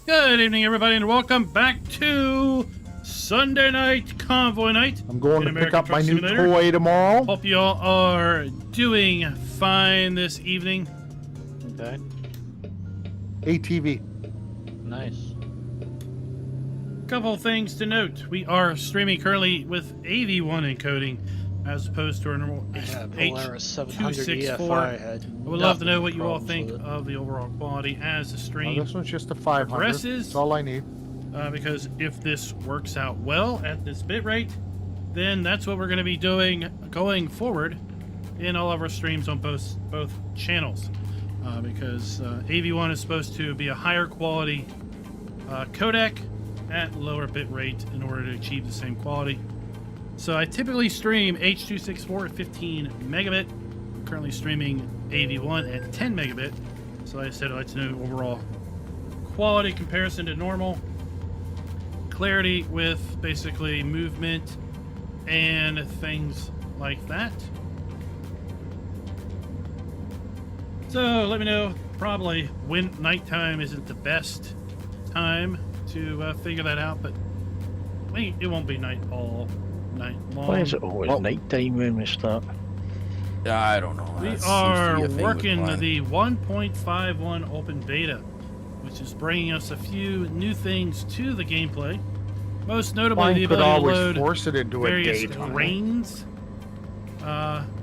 Good evening, everybody, and welcome back to Sunday Night Convoy Night. I'm going to pick American up my Truck new Simulator. toy tomorrow. Hope you all are doing fine this evening. Okay. ATV. Nice. Couple things to note: we are streaming currently with AV1 encoding, as opposed to our normal Polaris 700 EFI H264. had. I would love to know what you all think of the overall quality as the Oh, stream this one's just a 500. progresses. That's all I need. Because if this works out well at this bit rate, then that's what we're going to be doing going forward in all of our streams on both channels. Because AV1 is supposed to be a higher quality codec at lower bit rate in order to achieve the same quality. So I typically stream H264 at 15 megabit. I'm currently streaming AV1 at 10 megabit. So like I said, I'd like to know overall quality comparison to normal. Clarity with basically movement and things like that. So let me know probably when nighttime isn't the best time to figure that out, but it won't be night all night long. Why is it always nighttime when we start? Yeah, I don't know. We That seems to are be a thing with working mine. the 1.51 open beta, which is bringing us a few new things to the gameplay. Most notably, the Mine could ability to always load force it into a various daytime. grains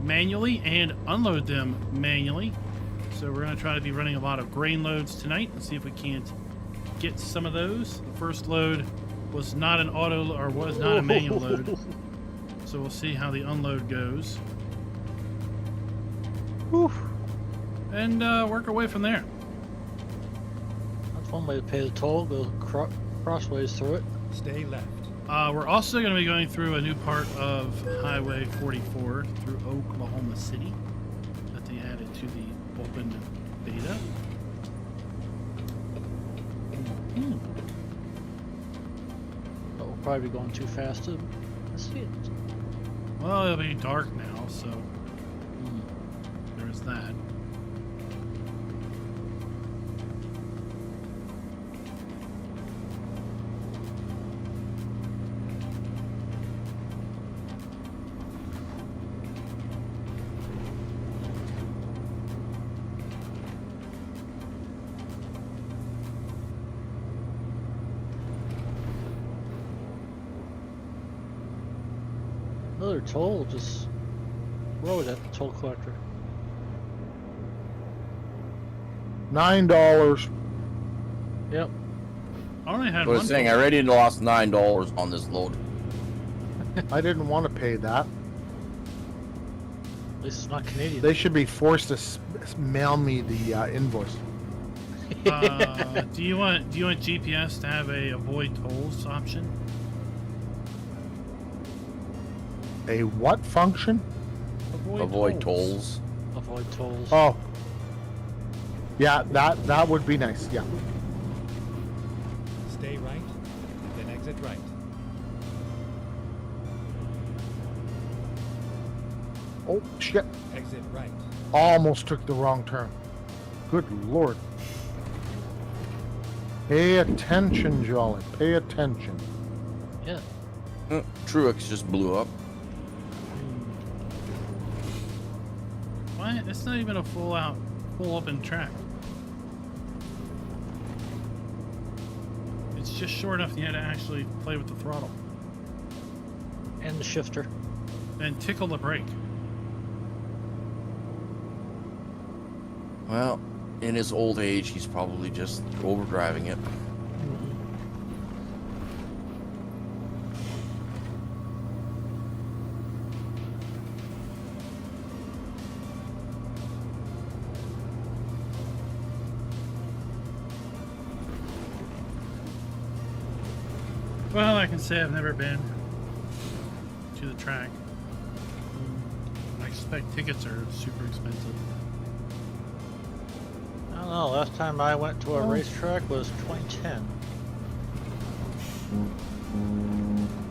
manually and unload them manually. So we're going to try to be running a lot of grain loads tonight and see if we can't get some of those. The first load was not an auto or was not a manual load. So we'll see how the unload goes. Whew. And work our way from there. That's one way to pay the toll. Go crossways through it. Stay left. We're also going to be going through a new part of Highway 44 through Oklahoma City that they added to the open beta. But we'll probably be going too fast to see it. Well, it'll be dark now, so there's that. Another toll just rode at the toll collector. $9. Yep. I only had I was one. saying, I already lost $9 on this load. I didn't want to pay that. At least it's not Canadian. They should be forced to mail me the invoice. Do you want GPS to have a avoid tolls option? A what function? Avoid tolls. Avoid tolls. Oh. Yeah, that would be nice. Yeah. Stay right, then exit right. Oh, shit. Exit right. Almost took the wrong turn. Good Lord. Pay attention, Jolly. Pay attention. Yeah. Truex just blew up. Why? It's not even a full open track. It's just short enough you had to actually play with the throttle And the shifter. and tickle the brake. Well, in his old age, he's probably just overdriving it. Well, I can say I've never been to the track. I expect tickets are super expensive. I don't know. Last time I went to a racetrack was 2010.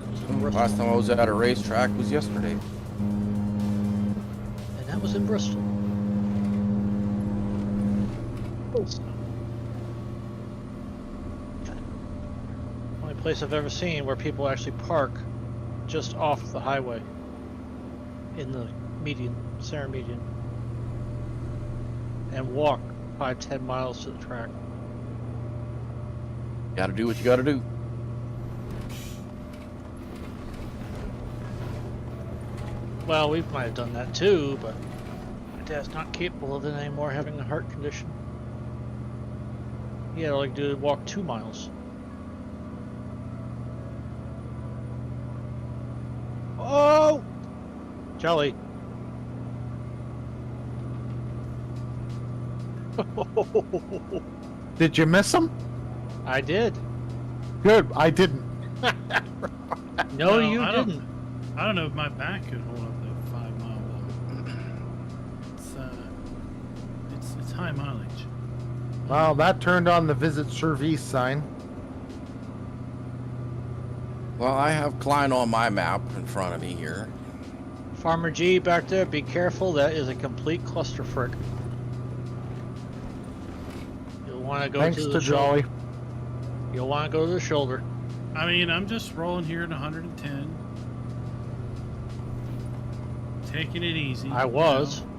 It was in Bristol. Last time I was at a racetrack was yesterday. And that was in Bristol. place I've ever seen where people actually park just off the highway in the median, center median, and walk 5-10 miles to the track. Gotta do what you gotta do. Well, we might have done that too, but my dad's not capable of it anymore, having a heart condition. He had to like walk 2 miles. Oh, Jelly. Did you miss him? I did. Good. I didn't. No, Well, you I didn't. I don't know if my back could hold up that 5 mile walk. It's high mileage. Well, that turned on the visit service sign. Well, I have Klein on my map in front of me here. Farmer G back there, be careful. That is a complete cluster frick. You'll want to go Thanks to to the shoulder. Jolly. You'll want to go to the shoulder. I mean, I'm just rolling here at 110. Taking it easy. I was. You know,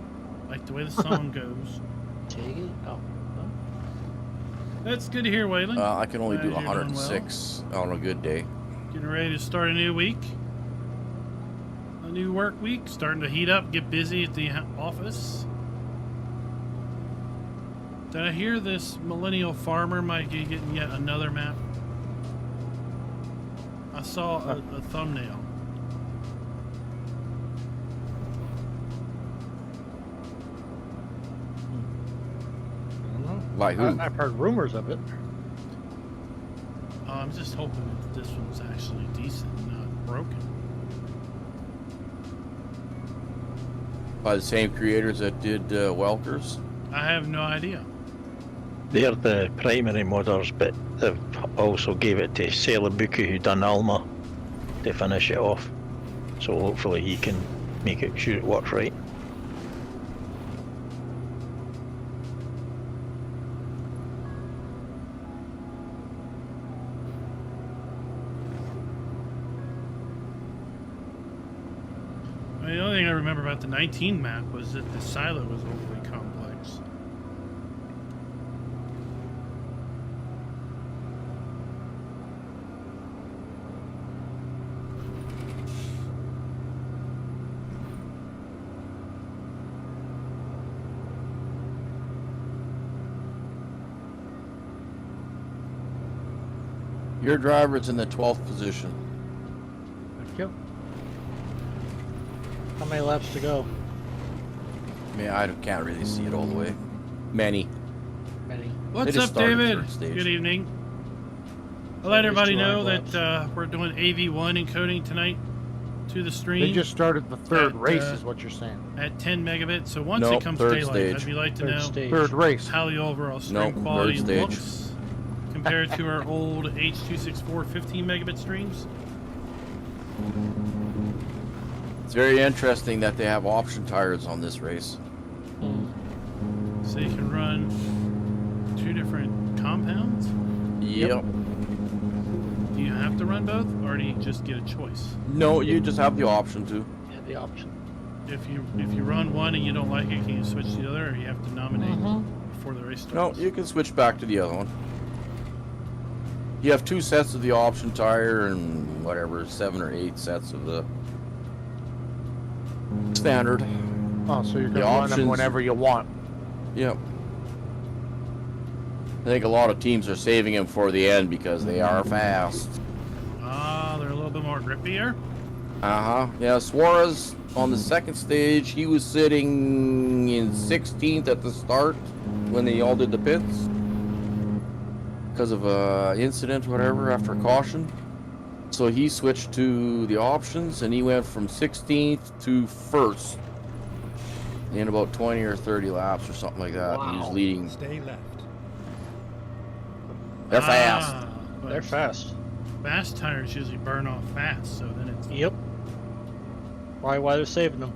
like the way the song goes. Take it. Oh. That's good to hear, Waylon. I can only Glad do you're doing 106 on a good day. Getting ready to start a new week. A new work week. Starting to heat up, get busy at the office. Did I hear this millennial farmer might be getting yet another map? I saw a thumbnail. Like who? I've heard rumors of it. I'm just hoping that this one's actually decent, not broken. By the same creators that did Welkers? I have no idea. They're the primary modders, but they've also gave it to Sailor Buku who done Alma to finish it off. So hopefully he can make it sure it works right. I mean, the only thing I remember about the 19 map was that the silo was overly complex. Your driver's in the 12th position. Thank you. How many laps to go? I mean, I can't really see it all the way. Many. Many. What's just up, started David? third stage. Good evening. I'll let At least everybody 2 know laps. that we're doing AV1 encoding tonight to the stream. They just started the third At, race, uh, is what you're saying. at 10 megabits. So once Nope, it comes third daylight, stage. I'd be like to Third know stage. Third race. how the overall stream Nope, quality third stage. looks compared to our old H.264 15 megabit streams. It's very interesting that they have option tires on this race. So you can run 2 different compounds. Yep. Do you have to run both, or do you just get a choice? No, you just have the option to. Yeah, the option. If you run one and you don't like it, can you switch to the other, or you have to nominate before the race No, starts? you can switch back to the other one. You have 2 sets of the option tire and whatever, 7 or 8 sets of the standard. Oh, so you're The going to run them options- whenever you want. Yep. I think a lot of teams are saving them for the end because they are fast. Ah, they're a little bit more grippier. Yeah, Suarez on the second stage, he was sitting in 16th at the start when they all did the pits because of a incident, whatever, after caution. So he switched to the options and he went from 16th to first in about 20 or 30 laps or something like that. He was Wow. leading. Stay left. They're fast. But They're fast. Fast tires usually burn off fast, so then it's Yep. Why they're saving them?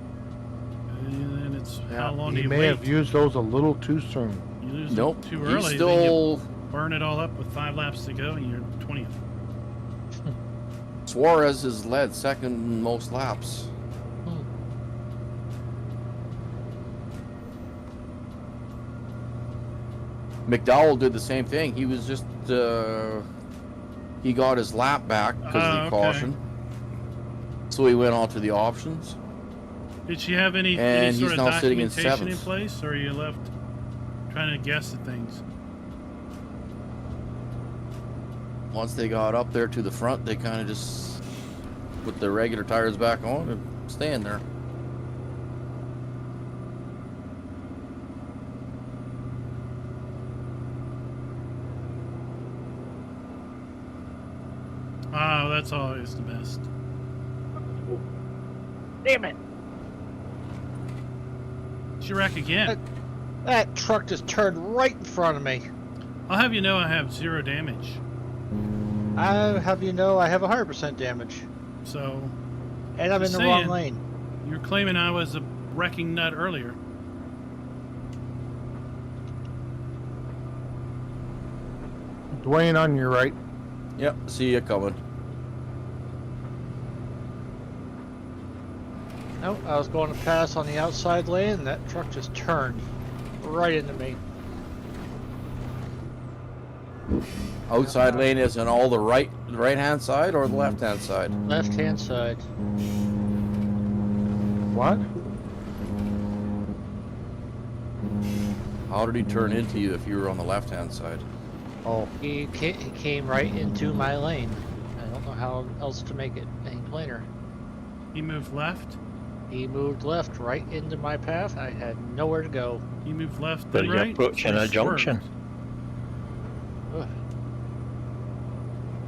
how long do he you may wait? have used those a little too soon. You lose Nope. them too He's early, then you still. burn it all up with 5 laps to go, and you're 20th. Suarez has led second most laps. McDowell did the same thing. He was just he got his lap back because of the Okay. caution, so he went on to the options. Did she have any And sort he's of now sitting in documentation in seventh. place, or are you left trying to guess at things? Once they got up there to the front, they kind of just put the regular tires back on and stand there. Oh, that's always the best. Damn it! She wreck again. That truck just turned right in front of me. I'll have you know I have 0 damage. I have you know I have 100% damage, So and I'm in Just the wrong saying. lane. you're claiming I was a wrecking nut earlier. Dwayne on your right. Yep, see you coming. Nope, I was going to pass on the outside lane, and that truck just turned right into me. Outside lane is on all the right hand side or the left hand side? Left hand side. What? How did he turn into you if you were on the left hand side? Oh, He came right into my lane. I don't know how else to make it any plainer. He moved left. He moved left right into my path. I had nowhere to go. He moved left, But then you're right. approaching so he a junction. swerved. Ugh.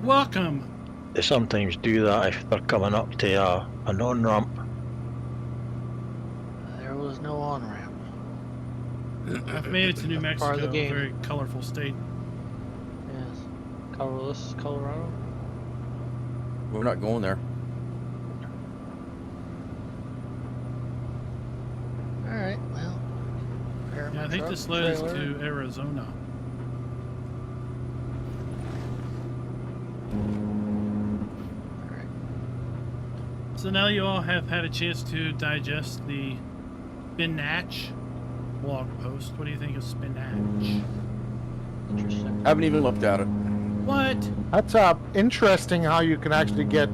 Welcome. They sometimes do that if they're coming up to a non-ramp. There was no on ramp. I've made it to New Mexico, Part of the game. very colorful state. Yes. Colorless Colorado. We're not going there. Alright, well. Repair Yeah, my I think truck, this leads trailer. to Arizona. Alright. So now you all have had a chance to digest the spinach blog post. What do you think of spinach? Interesting. Haven't even looked at it. What? that's interesting how you can actually get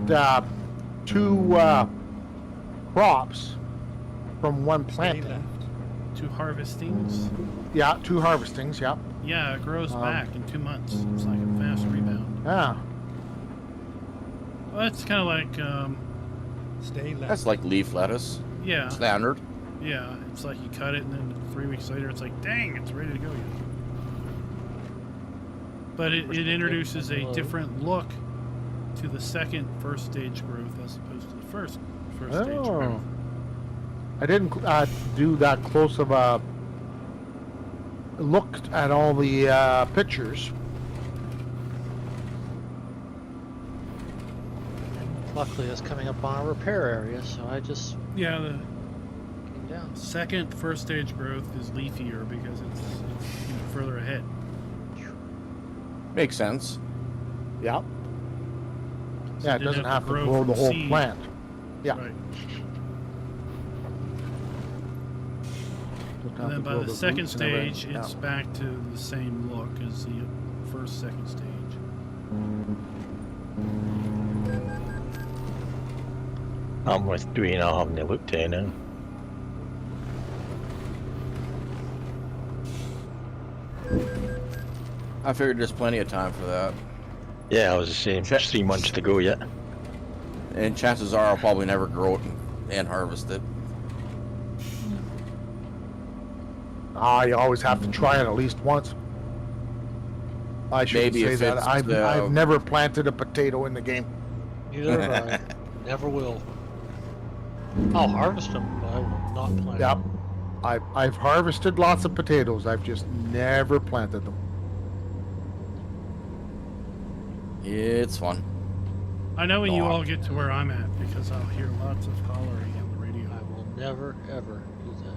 2 crops from one Stay planting. left. 2 harvestings? Yeah, 2 harvestings. Yeah. Yeah, it grows Um, back in 2 months. It's like a fast rebound. Yeah. Well, that's kind of like, Stay left. That's like leaf lettuce, yeah, standard. yeah. It's like you cut it, and then 3 weeks later, it's like, dang, it's ready to go. But it introduces a different look to the second first stage growth as opposed to the first stage Oh. growth. I didn't do that close of a look at all the pictures. Luckily, it's coming up on a repair area, so I just Yeah, the came down. second first stage growth is leafier because it's further ahead. Makes sense. Yeah. So Yeah, it it didn't doesn't have to grow grow the from whole seed. plant. Yeah. Right. Doesn't have And then to by grow the the second roots and everything. stage, Yeah. it's back to the same look as the second stage. I'm with Dwayne, I haven't looked at anything. I figured there's plenty of time for that. Yeah, I was the same. There's 3 months to go yet. And chances are I'll probably never grow it and harvest it. You always have to try it at least once. I shouldn't Maybe say if that. it's, I've never planted a potato in the game. Neither have I. Never will. I'll harvest them, but I will not plant Yep. them. I've harvested lots of potatoes. I've just never planted them. It's fun. I know when you No. all get to where I'm at because I'll hear lots of hollering on the radio. I will never, ever do that.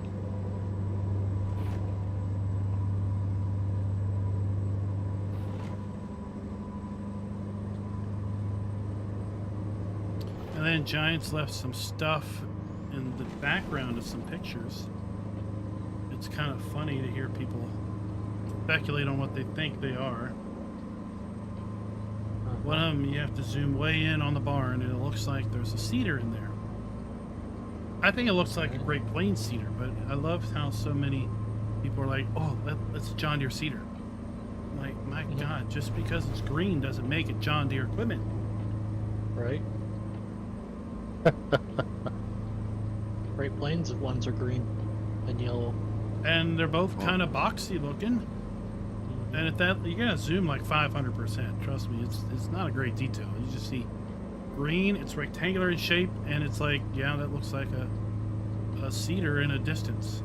And Giants left some stuff in the background of some pictures. It's kind of funny to hear people speculate on what they think they are. One of them, you have to zoom way in on the barn, and it looks like there's a cedar in there. I think it looks like a Great Plains cedar, but I love how so many people are like, oh, that's John Deere cedar. I'm like, my God, just because it's green doesn't make it John Deere equipment. Right? Great Plains ones are green and yellow. And they're both kind of boxy looking. And at that, you gotta zoom like 500%. Trust me, it's not a great detail. You just see green, it's rectangular in shape, and it's like, yeah, that looks like a cedar in a distance.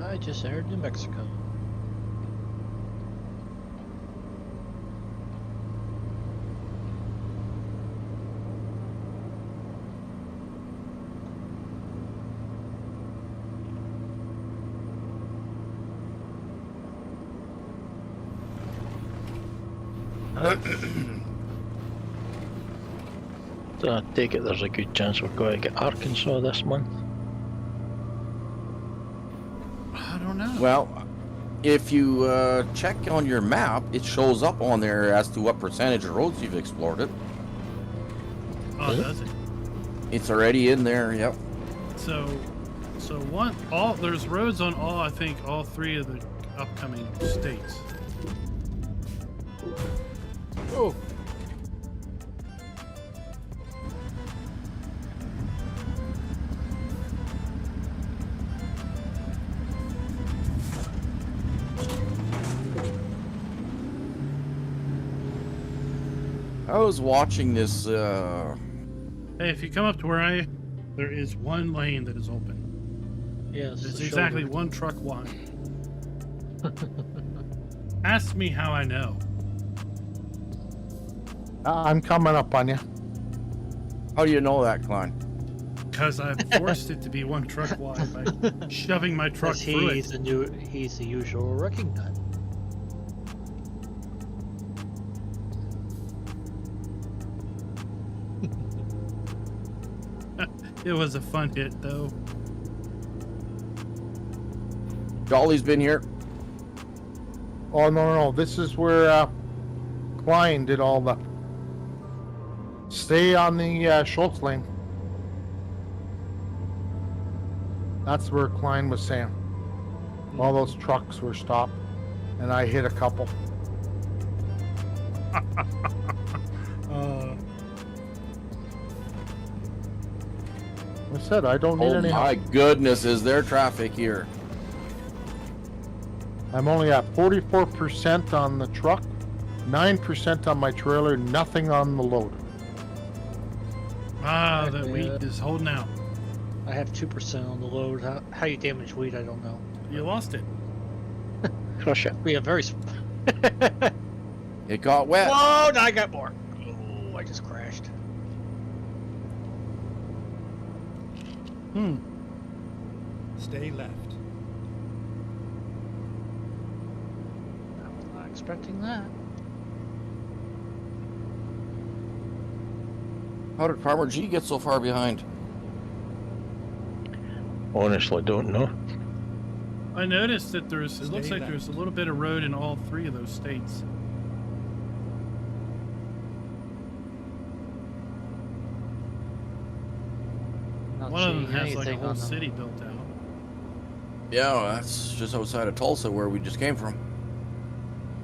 I just entered New Mexico. So I take it there's a good chance we're going to get Arkansas this month. I don't know. Well, if you check on your map, it shows up on there as to what percentage of roads you've explored it. Oh, does it? It's already in there, yep. So there's roads on I think all three of the upcoming states. Oh. I was watching this, Hey, if you come up to where there is one lane that is open. Yes. It's the exactly shoulder. one truck wide. Ask me how I know. I'm coming up on you. how do you know that, Klein? Because I forced it to be one truck wide by shoving my truck Because through he's it. he's the usual wrecking nut. It was a fun hit, though. Dolly's been here. Oh, no. This is where Klein did all the... Stay on the Schultz lane. That's where Klein was saying. All those trucks were stopped, and I hit a couple. I said I don't need Oh any my help. goodness, is there traffic here? I'm only at 44% on the truck, 9% on my trailer, nothing on the load. The wheat is holding out. I have 2% on the load. How you damage wheat, I don't know. You lost it. Crush it. We have very. It got wet. Whoa! Now I got more. Oh, I just crashed. Stay left. I was not expecting that. How did Farmer G get so far behind? Honestly, don't know. I noticed that it looks Stay like left. there's a little bit of road in all three of those states. Not One of them seeing has like a anything whole on them. city built out. Yeah, well, that's just outside of Tulsa where we just came from.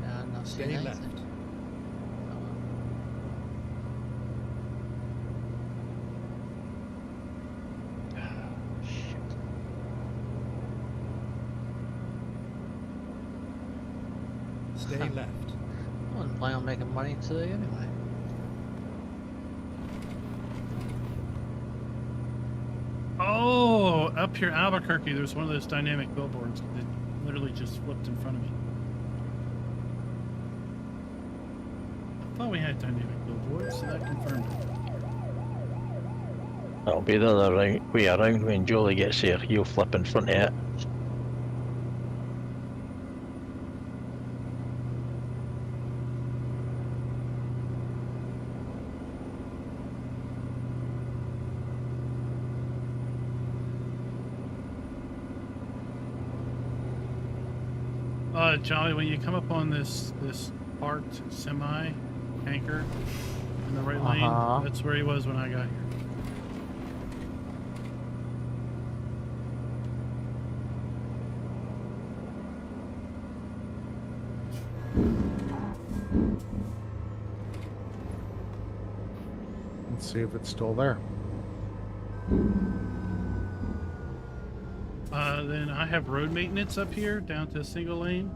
Yeah, I'm not seeing Stay anything. left. Shit. Stay Huh. left. I wasn't planning on making money today anyway. Oh, up here, Albuquerque, there's one of those dynamic billboards that literally just flipped in front of me. I thought we had dynamic billboards, so that confirmed it. It'll be the other way around when Jolie gets here. He'll flip in front of it. Jolly, when you come up on this parked semi tanker in the right lane, that's where he was when I got here. Let's see if it's still there. Then I have road maintenance up here down to a single lane.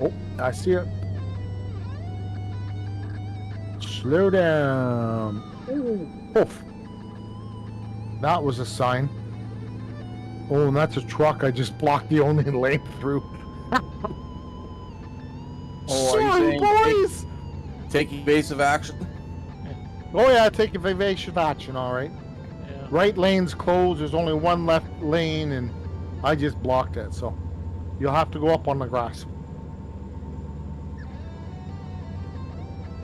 Oh, I see it. Slow down. Oof. That was a sign. Oh, and that's a truck. I just blocked the only lane through. Oh, are you Sorry, saying boys. take evasive action? Oh yeah, take evasive action. All right. Yeah. Right lane's closed. There's only one left lane, and I just blocked it. So you'll have to go up on the grass.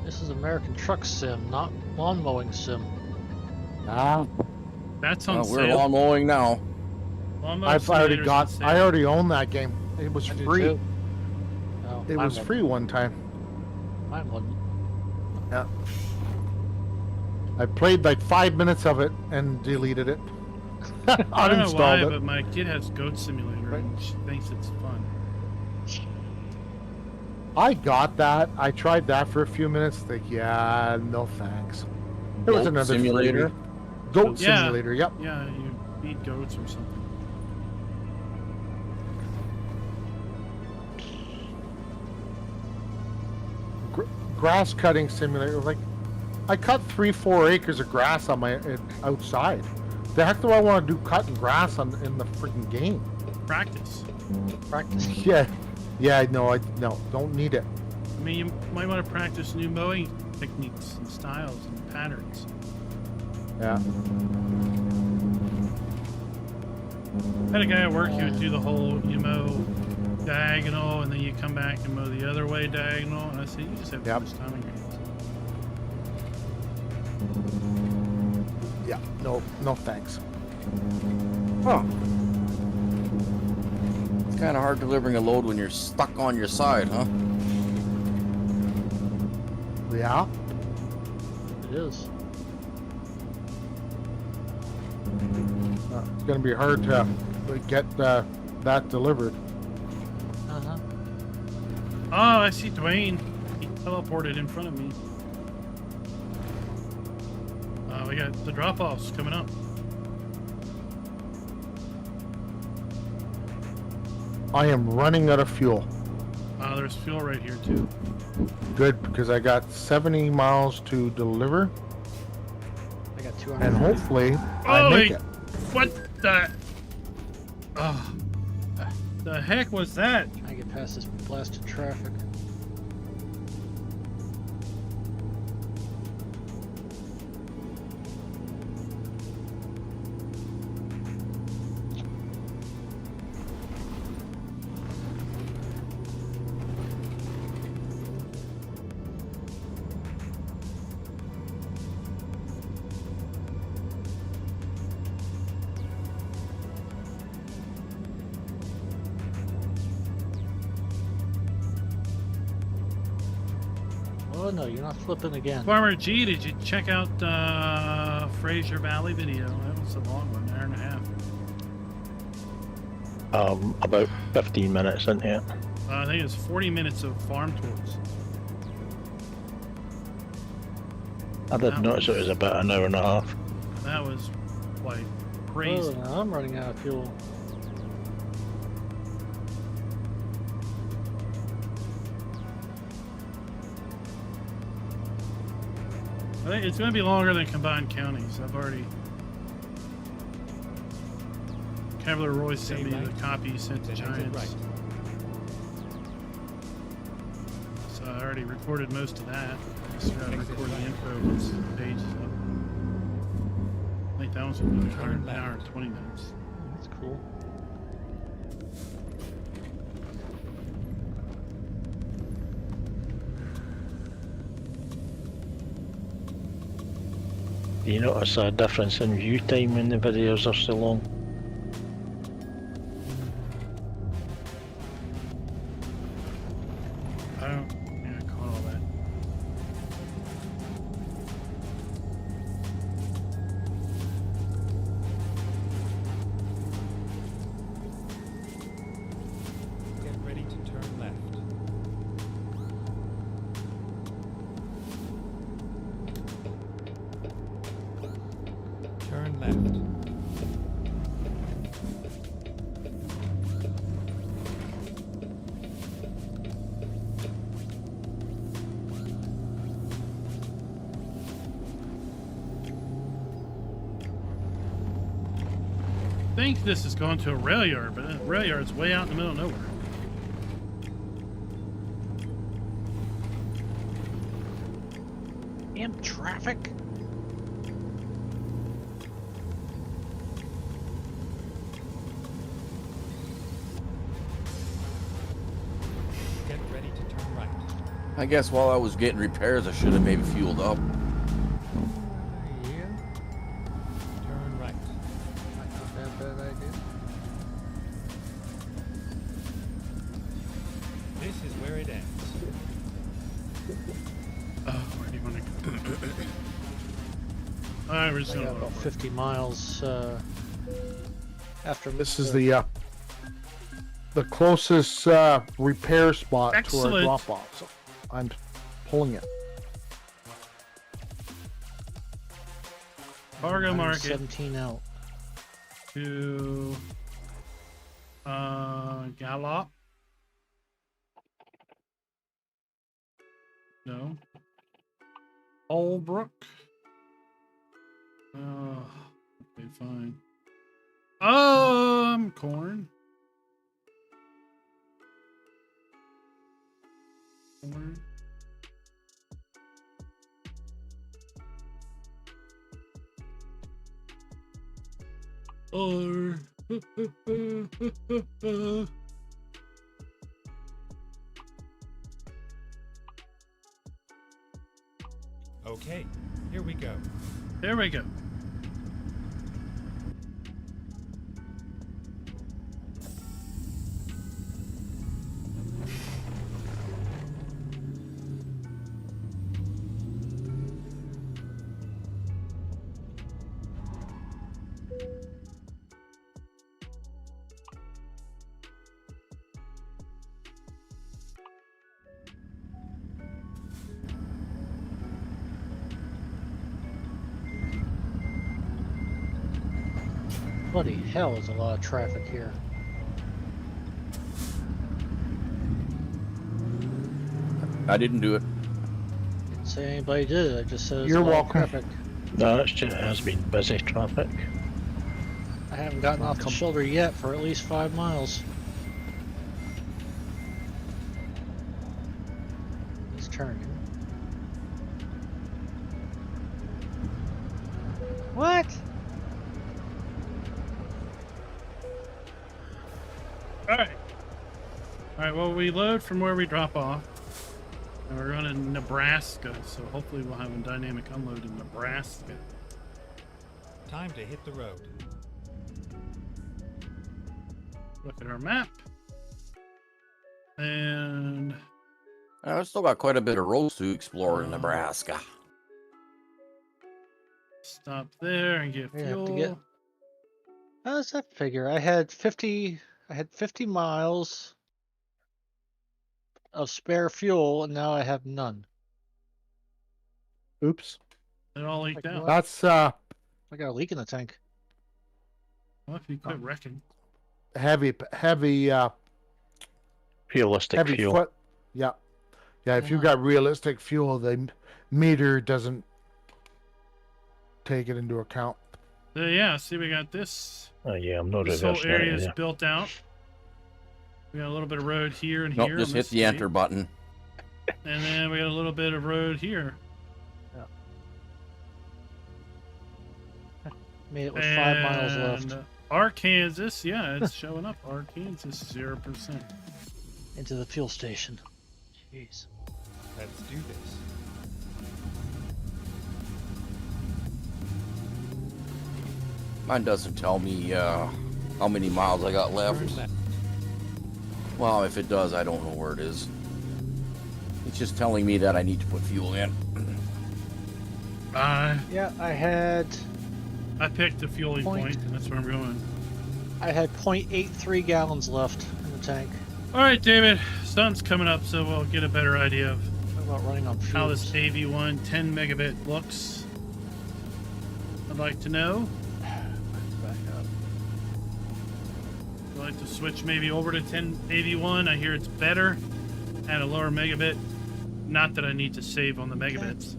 This is American Truck Sim, not lawn mowing sim. Ah, That's on We're sale. lawn mowing now. Lawnmower I've already Simulator's got. on sale. I already own that game. It was I do free. too. No, It mine was wasn't. free one time. Mine wasn't. Yeah. I played like 5 minutes of it and deleted it. I don't know why, Uninstalled but it. my kid has Goat Simulator Right. and she thinks it's fun. I got that. I tried that for a few minutes. Like, yeah, no thanks. There was Goat another Simulator? freebie. Goat Yeah. Simulator. Yep. Yeah, you feed goats or something. Grass cutting simulator. Like, I cut 3-4 acres of grass on my outside. The heck do I want to do cutting grass in the freaking game? Practice. Practice. Yeah. Yeah. No. No. Don't need it. I mean, you might want to practice new mowing techniques and styles and patterns. Yeah. I had a guy at work, he would do the whole, you mow diagonal and then you come back and mow the other way diagonal. And I said, you just have too Yep. much time on your hands. Yeah. No. No thanks. Huh. It's kind of hard delivering a load when you're stuck on your side, huh? Yeah. It is. It's gonna be hard to get that delivered. Uh-huh. Oh, I see Dwayne. He teleported in front of me. We got the drop-offs coming up. I am running out of fuel. There's fuel right here too. Good, because I got 70 miles to deliver, I got 200. and hopefully I make Holy, it. what the? Oh, the heck was that? I get past this blasted traffic. Oh no, you're not flipping again. Farmer G, did you check out Fraser Valley video? That was a long one, hour and a half. About 15 minutes into it. I think it's 40 minutes of farm tours. I did notice it was about an hour and a half. That was like Oh, crazy. now I'm running out of fuel. I think it's going to be longer than combined counties. I've already. Kevlar Roy sent me Stay the right. copy he sent to Then exit Giants. right. So I already recorded most of that. Just gotta Exit record the right. info once the page is up. I think that was about Turn an hour and left. 20 minutes. That's cool. cool. Do you notice a difference in view time when the videos are so long? I don't. Yeah, I caught all that. Get ready to turn left. Turn left. I think this is going to a rail yard, but that rail yard's way out in the middle of nowhere. Damn traffic. Get ready to turn right. I guess while I was getting repairs, I should have maybe fueled up. Yeah. Turn right. Might not be a bad idea. This is where it ends. Oh, where do you want to go? Alright, we're just I gonna got load about over. 50 miles after This is the closest repair spot to our Excellent. drop off. So I'm pulling it. Cargo market 17 out. to Gallop. No. Holbrook. Oh, okay, fine. Corn. Corn. Or Okay, here we go. there we go. Bloody hell, there's a lot of traffic here. I didn't do it. Didn't say anybody did it. I just said there's You're a lot welcome. of traffic. No, it has been busy traffic. I haven't gotten off the shoulder yet for at least 5 miles. He's turning. What? Alright. Alright, well, we load from where we drop off. And we're going to Nebraska, so hopefully we'll have a dynamic unload in Nebraska. Time to hit the road. Look at our map. And I've still got quite a bit of roads to explore in Nebraska. stop there and get We have fuel. to get. How does that figure? I had 50 miles of spare fuel, and now I have none. Oops. It all leaked Like out. what? That's I got a leak in the tank. Well, if you quit wrecking. heavy Realistic fuel. foot. Yeah. Yeah, if you've Yeah. got realistic fuel, the meter doesn't take it into account. So yeah, see, we got this. Oh yeah, I'm not This whole reversing area it. is Yeah. built out. We got a little bit of road here and Nope, here. just on hit this the enter street. button. And then we got a little bit of road here. Made it with 5 miles And, left. Arkansas, yeah, it's showing up. Arkansas, 0%. Into the fuel station. Jeez. Let's do this. Mine doesn't tell me how many miles I got left. Turn left. Well, if it does, I don't know where it is. It's just telling me that I need to put fuel in. Yeah, I picked the fueling Point. point, and that's where I'm going. I had 0.83 gallons left in the tank. All right, David, sun's coming up, so we'll get a better idea of Talk about running on fuel. how this AV1 10 megabit looks. I'd like to know. Back up. I'd like to switch maybe over to 10 AV1. I hear it's better at a lower megabit. Not that I need to save on the megabits.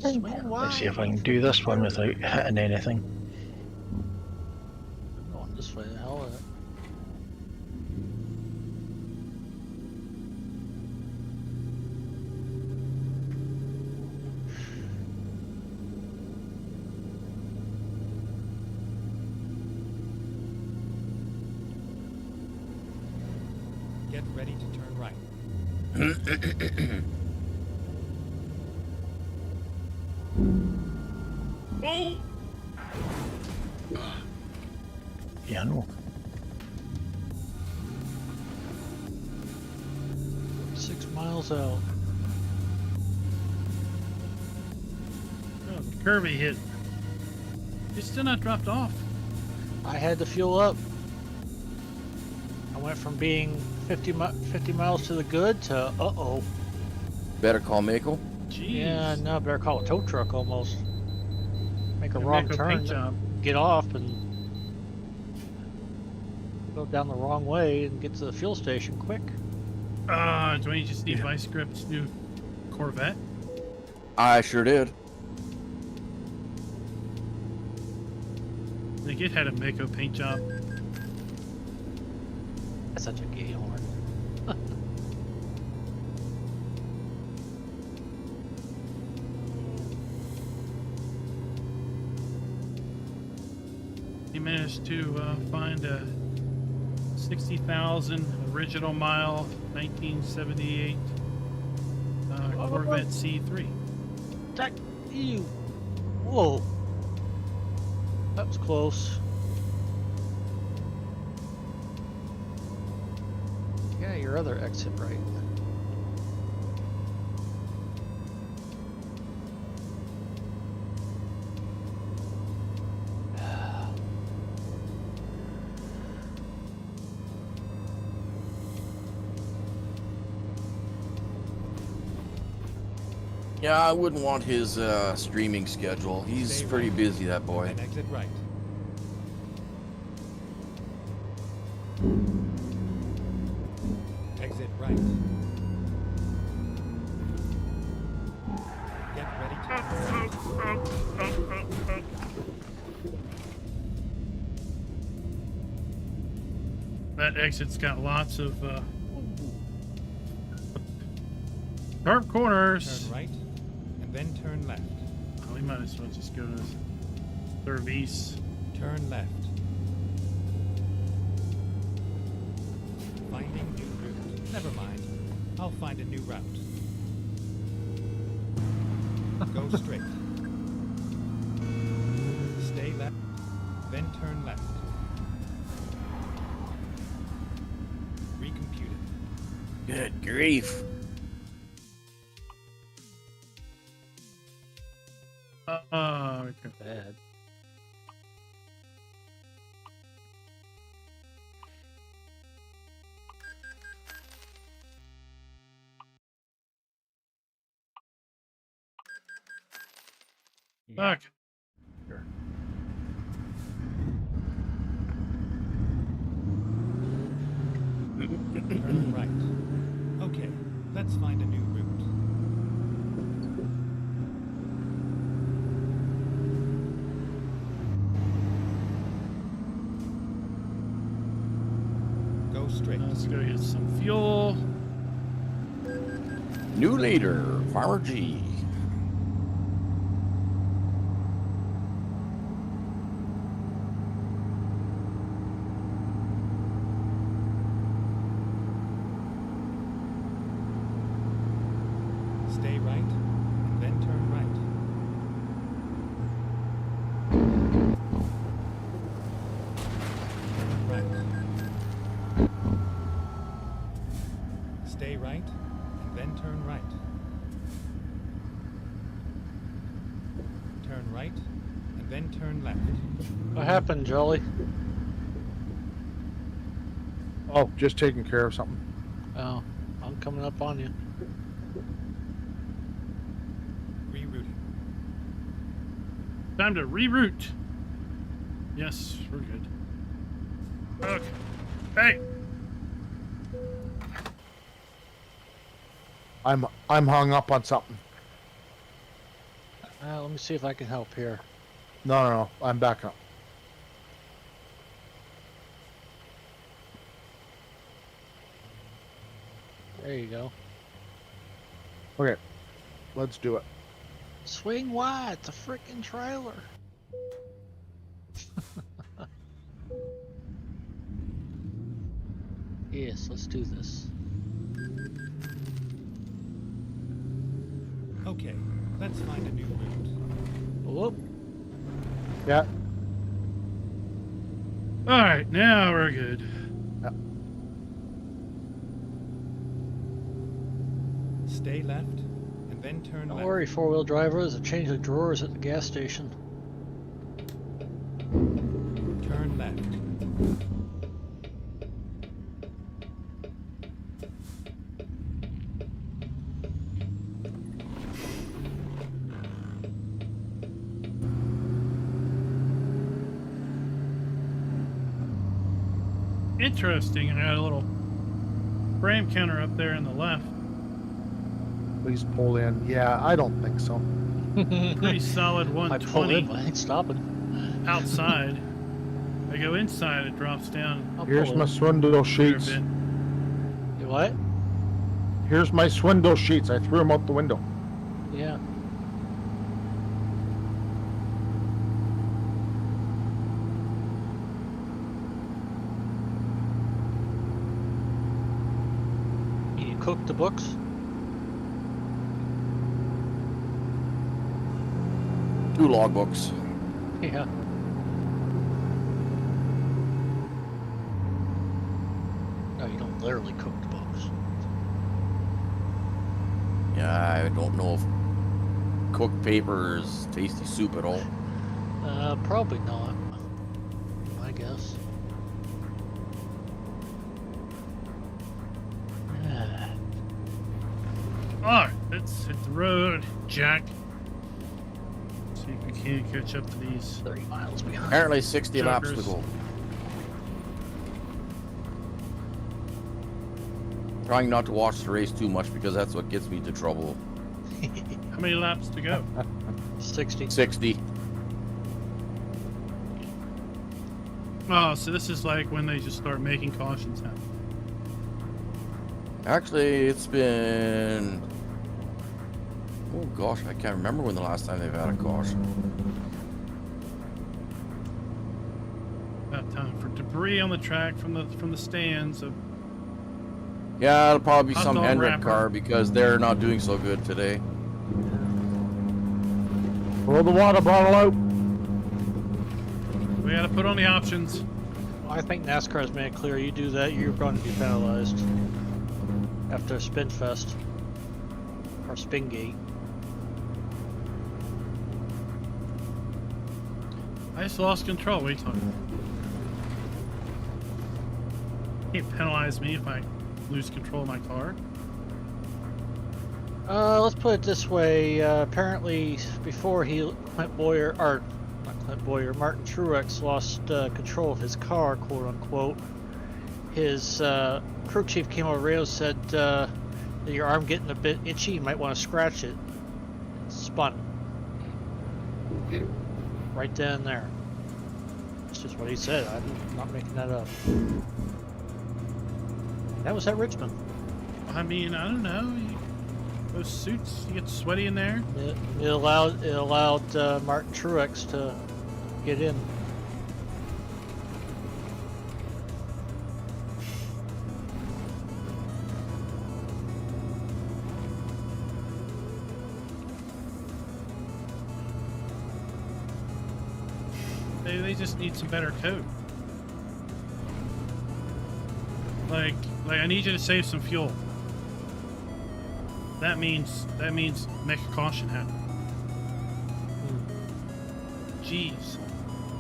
Let's see if I can do this one without hitting anything. Going this way, the hell with it. Get ready to turn right. Yeah, I know. 6 miles out. Oh, the curvy hit. It's still not dropped off. I had to fuel up. I went from being 50 miles to the good to uh-oh. Better call Mako. Jeez. Yeah, now better call a tow truck almost. Make a And wrong make a turn, paint job. get off, and go down the wrong way and get to the fuel station quick. Do you just see Vice Grip's new Corvette? I sure did. I think it had a Mako paint job. That's such a gay horn. He managed to find a 60,000 original mile 1978 Corvette C3. That, ew. Whoa. That was close. Yeah, your other exit right. Yeah, I wouldn't want his streaming schedule. He's Stay pretty right. busy, that boy. And exit right. Exit right. Get ready to turn right. That exit's got lots of sharp corners. Turn right, and then turn left. Oh, we might as well just go to service. Turn left. Finding new route. Never mind. I'll find a new route. Go straight. Stay left, then turn left. Recompute it. Good grief. Okay. Bad. Fuck. Turn right. Okay, let's find a new route. Go straight. Let's go get some fuel. New leader, Farmer G. Stay right, and then turn right. Turn right. Stay right, and then turn right. Turn right, and then turn left. What happened, Jolly? Oh, just taking care of something. Oh, I'm coming up on you. Rerouting. Time to reroute. Yes, we're good. Okay. Hey. I'm hung up on something. Let me see if I can help here. No, I'm back up. There you go. Okay, let's do it. Swing wide, it's a freaking trailer. Yes, let's do this. Okay, let's find a new route. Whoop. Yeah. All right, now we're good. Stay left, and then turn Don't left. worry, four-wheel drivers. I've changed the drawers at the gas station. Turn left. Interesting. I got a little frame counter up there in the left. Please pull in. Yeah, I don't think so. Pretty solid I pull 120 in, I ain't stopping. outside. I go inside, it drops down I'll Here's pull my in. swindle there a sheets. bit. You what? Here's my swindle sheets. I threw them out the window. Yeah. You cook the books? Two logbooks. Yeah. No, you don't literally cook the books. Yeah, I don't know if cooked paper is tasty soup at all. Probably not. I guess. All right, let's hit the road, Jack. See if we can't catch up to these. 30 miles behind. Apparently 60 laps to Jokers. go. Trying not to watch the race too much because that's what gets me into trouble. How many laps to go? 60. 60. Oh, so this is like when they just start making cautions now. Actually, it's been... Oh gosh, I can't remember when the last time they've had a caution. About time for debris on the track from the stands. So Yeah, it'll probably be Hot some dog Hendrick wrapper. car because they're not doing so good today. Pull the water bottle out. we got to put on the options. I think NASCAR's made it clear you do that, you're going to be penalized. After Spin Fest. Or Spin Gate. I just lost control. What are you talking about? Can't penalize me if I lose control of my car. Let's put it this way. Apparently, before Clint Boyer, or not Clint Boyer, Martin Truex lost control of his car, quote unquote, his crew chief came over radio and said, your arm getting a bit itchy, you might want to scratch it. It spun. Right then and there. That's just what he said. I'm not making that up. That was at Richmond. I mean, I don't know. Those suits, you get sweaty in there. It allowed Martin Truex to get in. They just need some better code. Like I need you to save some fuel. That means make a caution happen. Jeez.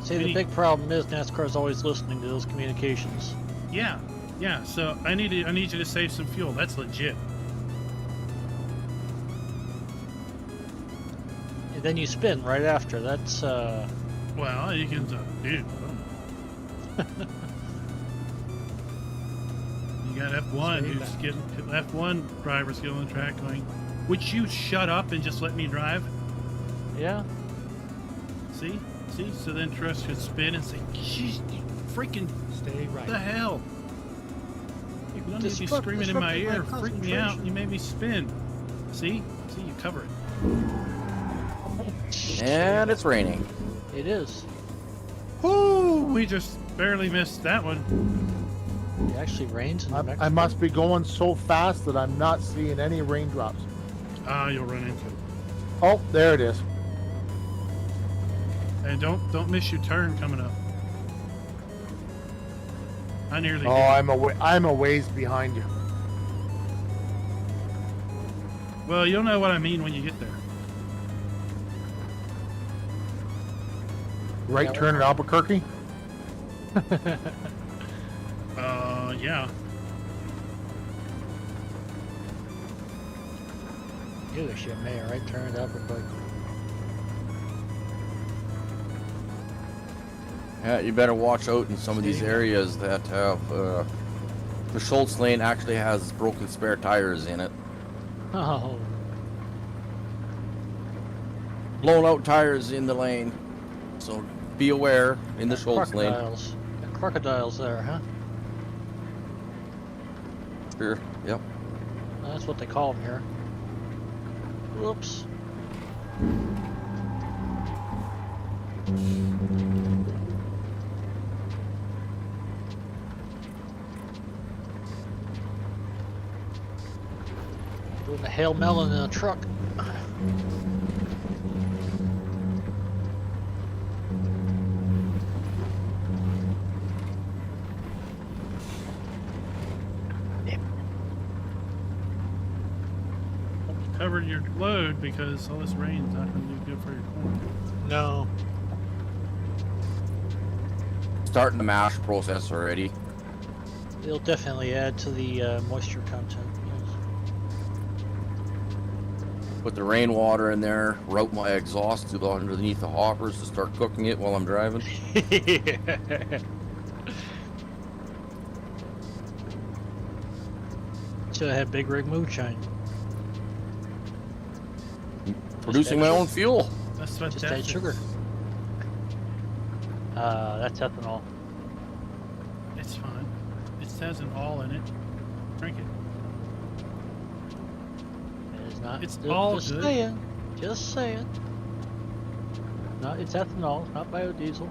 See, the big problem is NASCAR's always listening to those communications. Yeah. So I need you to save some fuel. That's legit. And then you spin right after. That's Well, you can, dude. You got F1 Stay who's back. getting F1 drivers get on the track going, would you shut up and just let me drive? yeah. See? So then Truss could spin and say, "Jeez, you freaking Stay right. the hell! You don't need to be screaming in my ear, freaking me out. You made me spin. See, you cover it. And it's raining. It is. Whoo! We just barely missed that one. It actually rains in New I Mexico. must be going so fast that I'm not seeing any raindrops. You'll run into it. Oh, there it is. And don't miss your turn coming up. I nearly Oh, did. I'm a ways behind you. Well, you'll know what I mean when you get there. Right turn at Albuquerque. Yeah. Give a shit, man. Right turn it up real quick. Yeah, you better watch out in some of these areas that have the Schultz lane actually has broken spare tires in it. Oh, Blown out tires in the lane. So be aware in the Schultz lane. crocodiles. Got crocodiles there, huh? Sure. Yep. That's what they call them here. Whoops. Doing the hail melon in a truck. Covered your load because all this rain's not going to do good for your corn. No. Starting the mash process already. It'll definitely add to the moisture content. Put the rainwater in there, route my exhaust to the underneath the hoppers to start cooking it while I'm driving. Yes. Should have had big rig moonshine. Producing my own fuel. That's what Just that add is. sugar. That's ethanol. It's fine. It has an all in it. Drink it. It is not. It's just, all just good. saying. Just saying. No, it's ethanol, it's not biodiesel.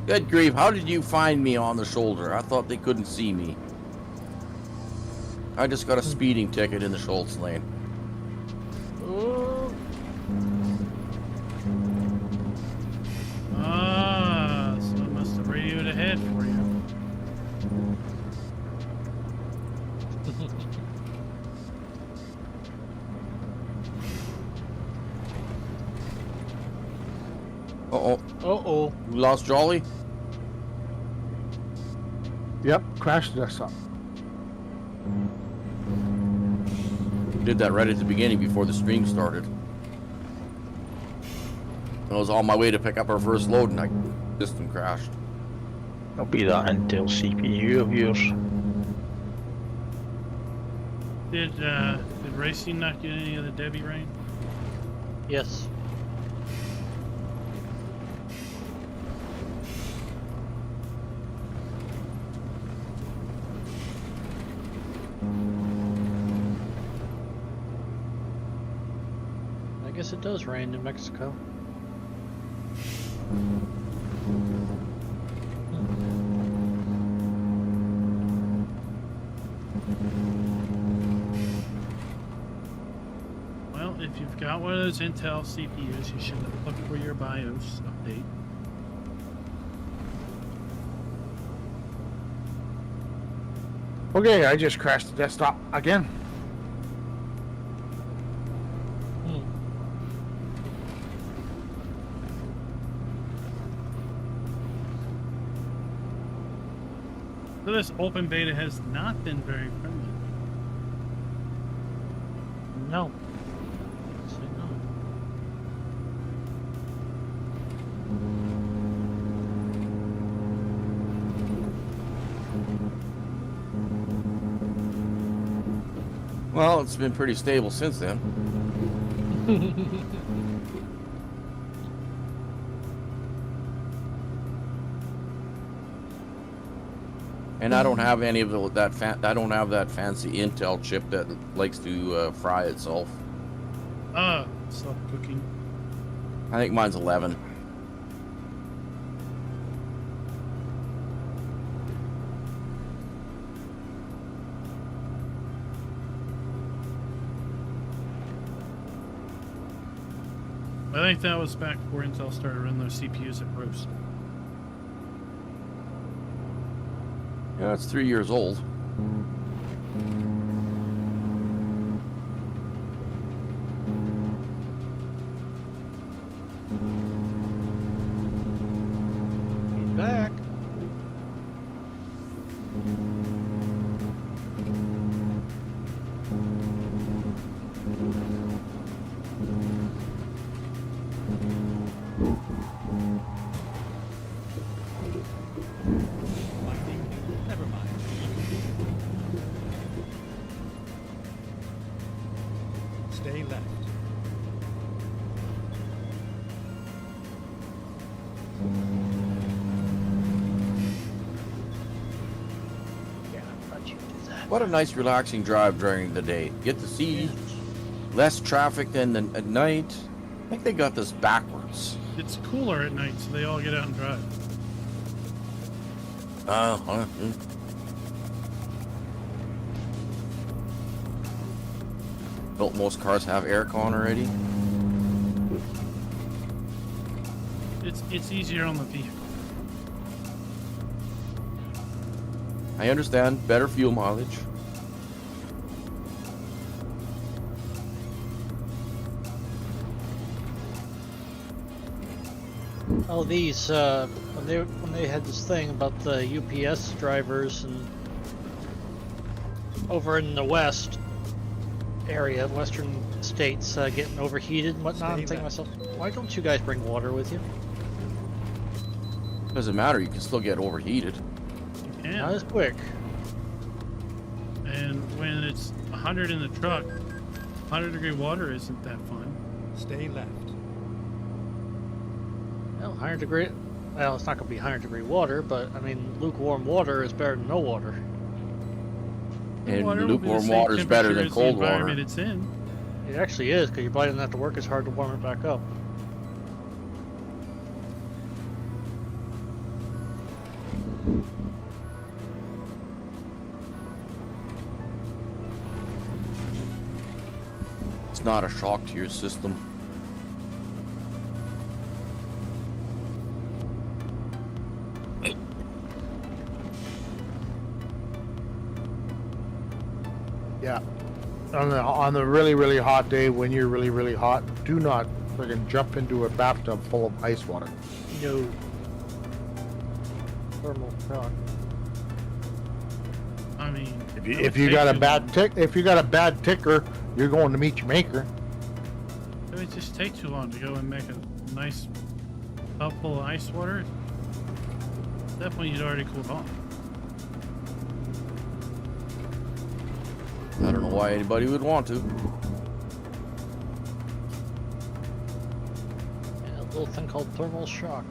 Good grief, how did you find me on the shoulder? I thought they couldn't see me. I just got a speeding ticket in the Schultz lane. Oh, So it must have radioed ahead for you. Uh-oh. uh-oh. You lost Jolly? Yep, crashed us up. Did that right at the beginning before the stream started. I was on my way to pick up our first load and I system crashed. It'll be that Intel CPU of yours. Did Racing not get any of the Debbie rain? Yes. guess it does rain in Mexico. Well, if you've got one of those Intel CPUs, you should look for your BIOS update. Okay, I just crashed the desktop again. Hmm. So this open beta has not been very friendly. No. Say no. Well, it's been pretty stable since then. And I don't have any of I don't have that fancy Intel chip that likes to fry itself. Self-cooking. I think mine's 11. I think that was back before Intel started running their CPUs at roast. Yeah, it's 3 years old. He's back. Never mind. Stay left. Yeah, I thought you'd do that. What a nice relaxing drive during the day. Get to see less traffic than at night. I think they got this backwards. It's cooler at night, so they all get out and drive. Don't most cars have aircon already? It's easier on the vehicle. I understand. Better fuel mileage. Oh, these when they had this thing about the UPS drivers and over in the west area, western states, getting overheated and whatnot. I'm Stay thinking to left. myself, why don't you guys bring water with you? Doesn't matter. You can still get overheated. You can. Not as quick. And when it's 100 in the truck, 100-degree water isn't that fun. Stay left. Well, 100-degree. Well, it's not going to be 100-degree water, but I mean, lukewarm water is better than no water. And Water will be the lukewarm same water is better temperature than as cold the water. environment it's in. It actually is, because your body doesn't have to work as hard to warm it back up. It's not a shock to your system. Yeah. On the really hot day when you're really hot, do not friggin' jump into a bathtub full of ice water. No. Thermal shock. I mean, If you got a bad ticker, you're going to meet your maker. it would just take too long to go and make a nice tub full of ice water. At that point, you'd already cooled off. I don't know why anybody would want to. Yeah, a little thing called thermal shock.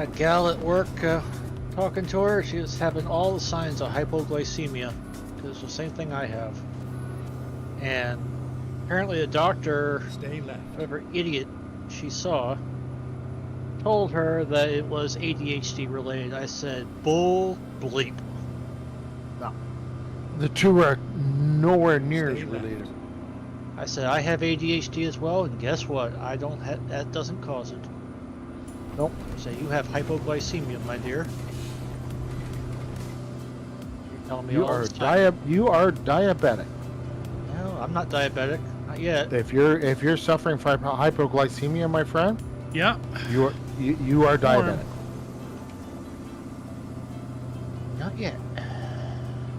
Yeah, gal at work, talking to her, she was having all the signs of hypoglycemia. It's the same thing I have. And apparently the doctor, Stay left. whatever idiot she saw, told her that it was ADHD related. I said, bull bleep. No. The two are nowhere near Stay as left. related. I said, I have ADHD as well, and guess what? I don't have, that doesn't cause it. Nope. So you have hypoglycemia, my dear. You're telling me You all are this time. you are diabetic. No, I'm not diabetic. Not yet. If you're suffering from hypoglycemia, my friend, Yeah. you are diabetic. Not yet.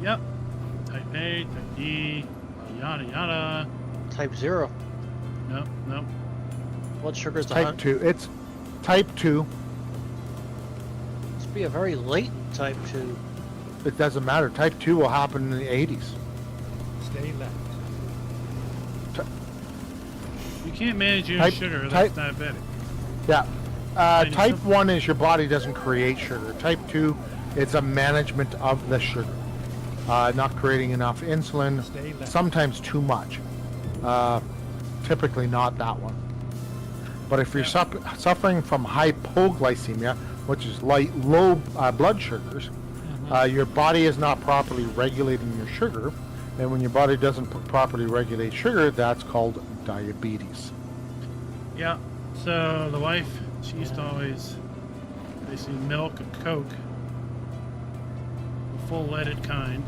Yep. Type A, type D, yada yada. Type 0. No, no. Blood sugar's Type 2. It's type 2. Must be a very latent type 2. It doesn't matter. Type 2 will happen in the 80s. Stay left. You can't manage your own Type- sugar. type- That's diabetic. Yeah. Kind of Type simple. 1 is your body doesn't create sugar. Type 2, it's a management of the sugar. Not creating enough insulin, Stay left. sometimes too much. Typically not that one. But if you're suffering from hypoglycemia, which is low blood sugars, your body is not properly regulating your sugar. And when your body doesn't properly regulate sugar, that's called diabetes. Yeah. So the wife, she used to always basically milk a Coke, the full leaded kind,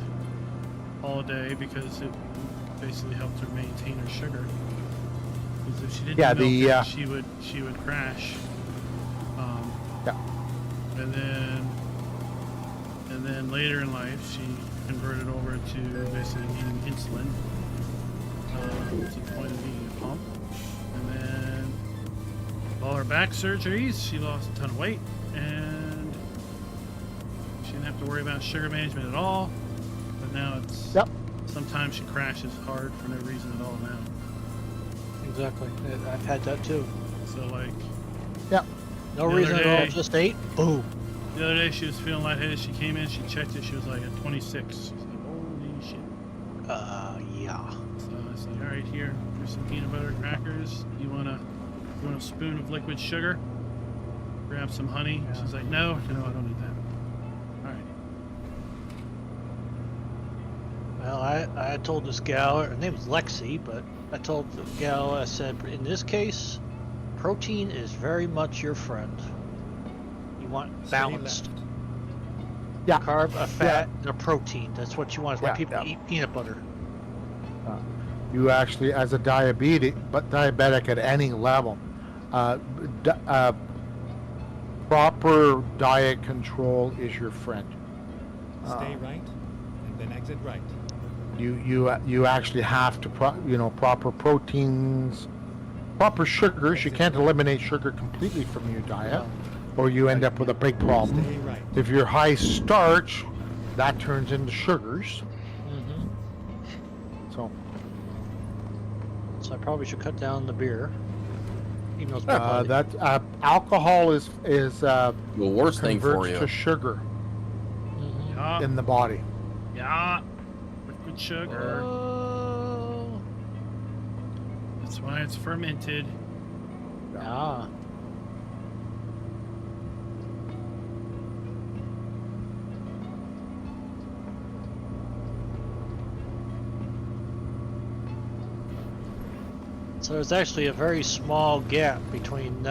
all day because it basically helped her maintain her sugar. Because if she didn't Yeah, milk it, she would crash. Yeah. And then later in life, she converted over to basically needing insulin to the point of needing a pump. And then all her back surgeries, she lost a ton of weight, and she didn't have to worry about sugar management at all. But now it's sometimes she crashes hard for no reason at all now. Exactly. I've had that too. So like No The reason other at all. day- Just ate. Boom. the other day, she was feeling lightheaded. She came in, she checked it. She was like at 26. She's like, holy shit. Yeah. So I said, all right, here's some peanut butter crackers. You want a spoon of liquid sugar? Grab some honey. Yeah. She's like, no, I don't need that. All right. Well, I told this gal, her name was Lexi, but I told the gal, I said, in this case, protein is very much your friend. You want Stay balanced. left. Yeah. Carb, a fat, and a protein. That's what you want. That's why Yeah, people yeah. eat peanut butter. You actually, as a diabetic at any level, proper diet control is your friend. Stay right, and then exit right. You actually have to proper proteins, proper sugars. You can't eliminate sugar completely from your diet, or you end up with a big problem. Stay right. If you're high starch, that turns into sugars. So So I probably should cut down the beer. Even though it's probably that alcohol is The worst thing for converts you. to sugar Yeah. in the body. Yeah. Liquid sugar. Oh. That's why it's fermented. Ah. So there's actually a very small gap between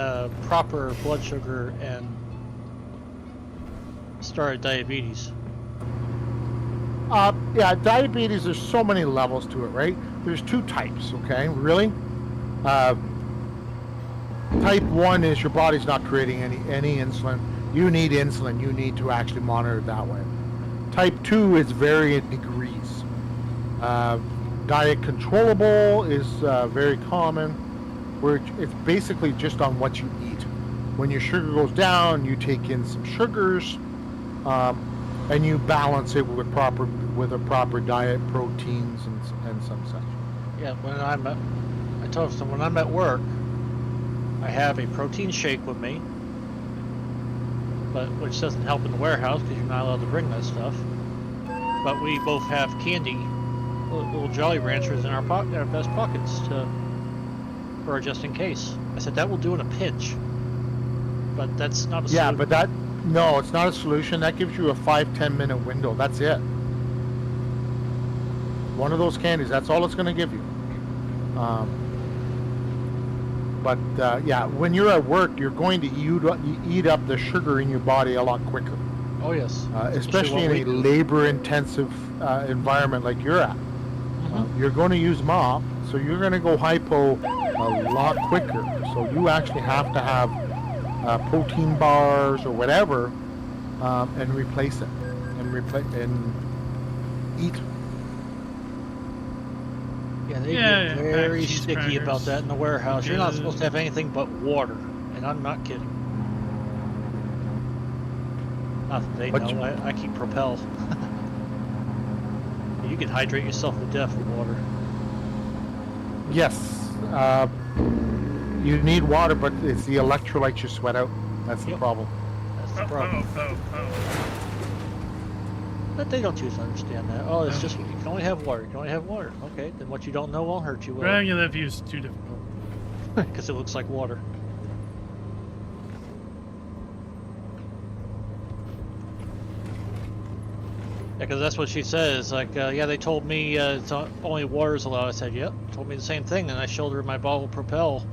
proper blood sugar and started diabetes. Yeah, diabetes, there's so many levels to it, right? There's two types, okay? Really? Type 1 is your body's not creating any insulin. You need insulin. You need to actually monitor it that way. Type 2 is varying degrees. Diet controllable is very common, where it's basically just on what you eat. When your sugar goes down, you take in some sugars, and you balance it with a proper diet, proteins and some such. Yeah, I told them when I'm at work, I have a protein shake with me, but which doesn't help in the warehouse because you're not allowed to bring that stuff. But we both have candy, little Jolly Ranchers in our vest pockets for just in case. I said that will do in a pinch, but that's not a Yeah, solution. but no, it's not a solution. That gives you a 5-10 minute window. That's it. One of those candies. That's all it's going to give you. Yeah, when you're at work, you're going to eat up the sugar in your body a lot quicker. Oh yes, Especially in what a we do. labor-intensive environment like you're at. You're going to use MOP, so you're going to go hypo a lot quicker. So you actually have to have protein bars or whatever, and replace it, and eat. Yeah, they Yeah, get yeah, very packed cheese sticky about crackers. that in the warehouse. You're not Yeah. supposed to have anything but water, and I'm not kidding. Not that they But know. I keep Propel. You can hydrate yourself to death with water. Yes, you need water, but it's the electrolytes you sweat out. That's the Yep. problem. That's the problem. Oh. But they don't choose to understand that. Oh, it's No. just you can only have water. You can only have water. Okay, then what you don't know won't hurt you. Granular view is too difficult. Because it looks like water. Yeah, because that's what she says. Like, yeah, they told me it's only water's allowed. I said, yep. Told me the same thing, and I showed her my bottle of Propel.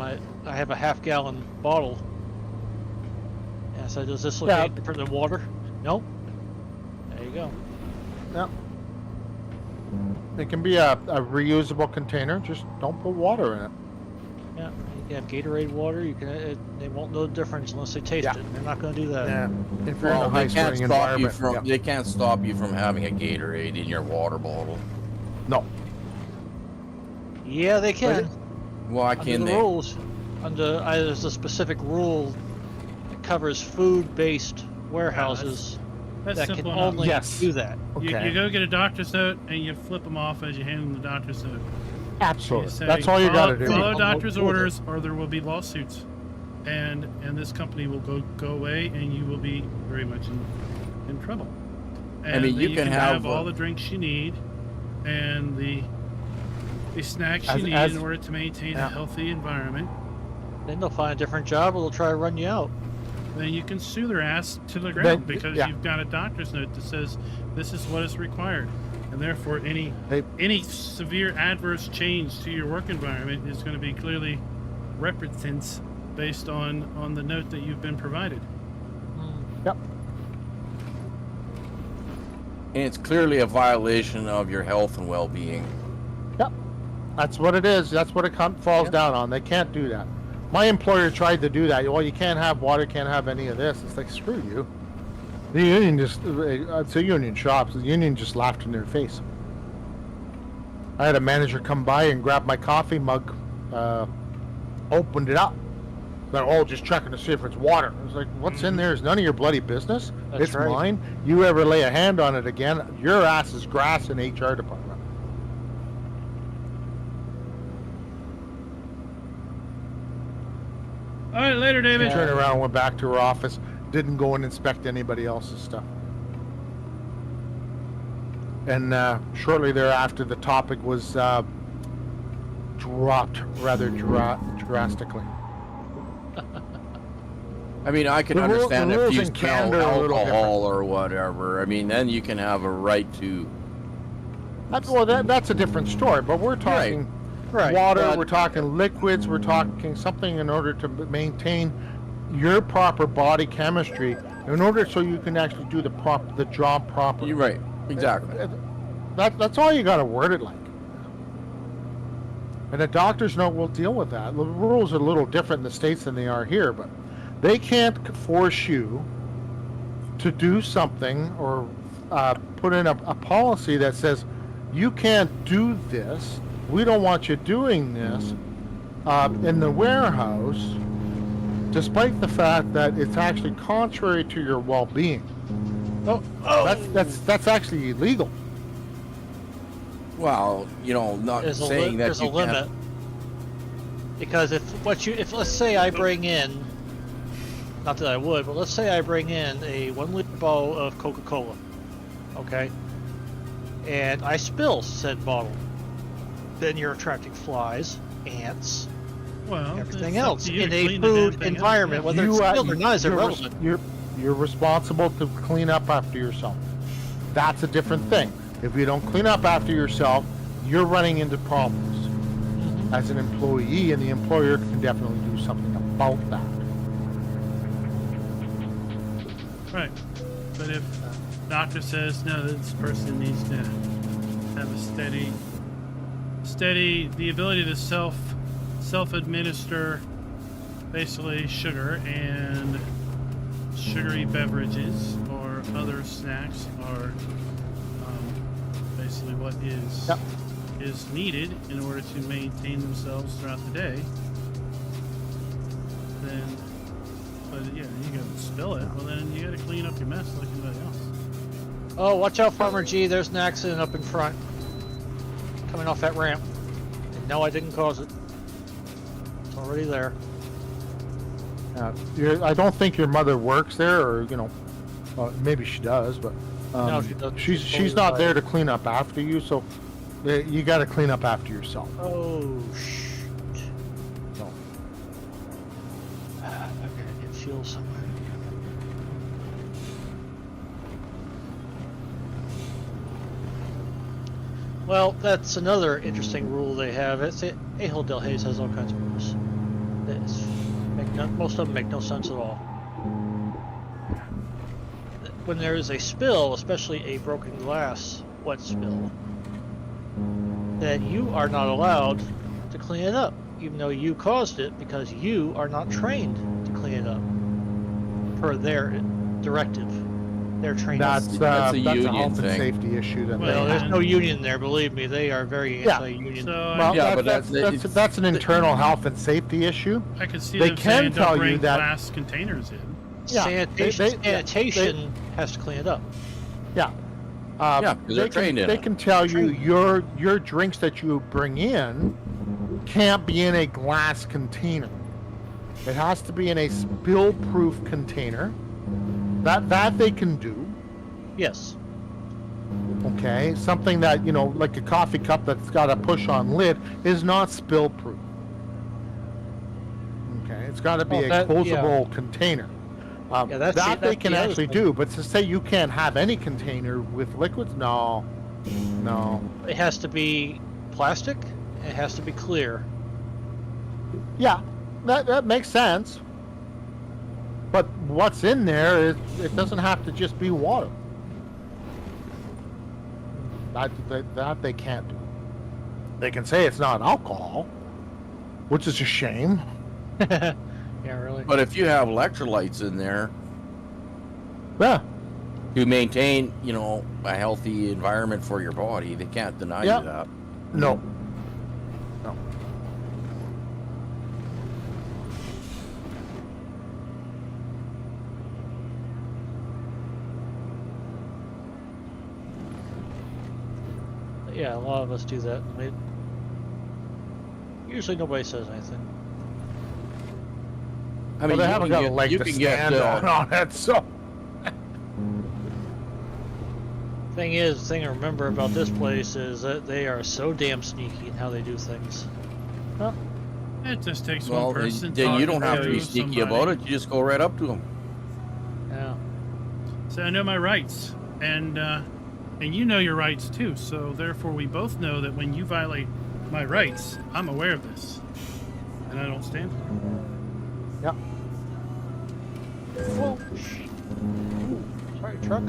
I have a half-gallon bottle. And I said, does this look Yeah. any different than water? Nope. There you go. Yeah. It can be a reusable container. Just don't put water in it. Yeah, you can have Gatorade water. You can. They won't know the difference unless they taste Yeah. it. They're not going to do that. Yeah. If you're in a Well, high they can't sweating stop you environment. from. yeah. They can't stop you from having a Gatorade in your water bottle. No. Yeah, they can. Why Under can't the they? rules. There's a specific rule that covers food-based warehouses That's that can simple enough. only Yes. do that. You go get a doctor's note and you flip them off as you hand them the doctor's note. Absolutely. You say, That's all you got to do. Follow Yeah. doctor's I'll do orders, or there will be lawsuits, and this company will go away, and you will be very much in trouble. And mean, then you can have, all the drinks you need, and the snacks As- you need as- in order to maintain yeah. a healthy environment. Then they'll find a different job, or they'll try to run you out. Then you can sue their ass to the ground because yeah. you've got a doctor's note that says this is what is required, and therefore They- any severe adverse change to your work environment is going to be clearly represents based on the note that you've been provided. Yep. And it's clearly a violation of your health and well-being. Yep. That's what it is. That's what it falls Yep. down on. They can't do that. My employer tried to do that. Well, you can't have water, can't have any of this. It's like, screw you. The union just, it's a union shop, so the union just laughed in their face. I had a manager come by and grab my coffee mug, opened it up. They're all just checking to see if it's water. I was like, what's in there is none of your bloody business. That's It's right. mine. You ever lay a hand on it again, your ass is grass in HR department. All right, later, David. Turned around and went back to her office. Didn't go and inspect anybody else's stuff. And shortly thereafter, the topic was dropped rather drastically. I mean, I can The understand if rules you in smell Canada are a little alcohol or whatever. I mean, then you can have a right to. That's a different story. But we're talking Right. water. but- We're talking liquids. We're talking something in order to maintain your proper body chemistry, in order so you can actually do the job properly. You're right. Exactly. That's all you got to word it like. And a doctor's note will deal with that. The rules are a little different in the States than they are here, but they can't force you to do something or put in a policy that says you can't do this. We don't want you doing this in the warehouse, despite the fact that it's actually contrary to your well-being. Oh, That's actually illegal. Well, not there's saying that there's you a limit. can't. Because if let's say I bring in not that I would, but let's say I bring in a 1 liter bottle of Coca-Cola, okay, and I spill said bottle. Then you're attracting flies, ants, Well, everything it's up else to you in to a clean the damn food thing up, environment. yeah. Whether it's spilled or not is irrelevant. You're responsible to clean up after yourself. That's a different thing. If you don't clean up after yourself, you're running into problems as an employee, and the employer can definitely do something about that. Right. But if doctor says no, this person needs to have a steady the ability to self-administer basically sugar and sugary beverages or other snacks are basically what is needed in order to maintain themselves throughout the day. Then, but yeah, you gotta spill it. Well, then you gotta clean up your mess like anybody else. Oh, watch out, Farmer G. There's an accident up in front, coming off that ramp. And no, I didn't cause it. It's already there. I don't think your mother works there, or maybe she does, but No, she doesn't. she's not there to clean up after you. So you got to clean up after yourself. Oh, shoot. So, I gotta get fuel somewhere. Well, that's another interesting rule they have. Ajo del Hayes has all kinds of rules. Most of them make no sense at all. When there is a spill, especially a broken glass wet spill, then you are not allowed to clean it up, even though you caused it, because you are not trained to clean it up per their directive. They're trained. that's a a union health and thing. safety issue that Well, they There's have. no union there, believe me. They are very Yeah. anti-union. So Well, Yeah, but that's an internal health and safety issue. I could see they them can saying tell don't you bring that- glass containers in. Yeah, Sanitation has to clean it up. Yeah. Yeah, 'cause they're trained in They it. can tell you your drinks that you bring in can't be in a glass container. It has to be in a spill-proof container. That they can do. Yes. Okay, something that like a coffee cup that's got a push-on lid, is not spill-proof. Okay, it's got to be a closable container. That's they can the other actually thing. do, but to say you can't have any container with liquids, no. It has to be plastic. It has to be clear. Yeah, that makes sense. But what's in there it doesn't have to just be water. That they can't do. They can say it's not alcohol, which is a shame. Yeah, really. But if you have electrolytes in there Yeah, to maintain, a healthy environment for your body, they can't deny Yeah. you that. no. Yeah, a lot of us do that. Usually nobody says anything. I Well, they haven't got a leg you to can get stand on it, so. Thing to remember about this place is that they are so damn sneaky in how they do things. It just takes well, one person. then you don't talking have to be sneaky somebody. about it. You just go right up to them. Yeah. So I know my rights, and you know your rights too. So therefore, we both know that when you violate my rights, I'm aware of this, and I don't stand for it. Yeah. Whoa. Ooh, sorry, truck.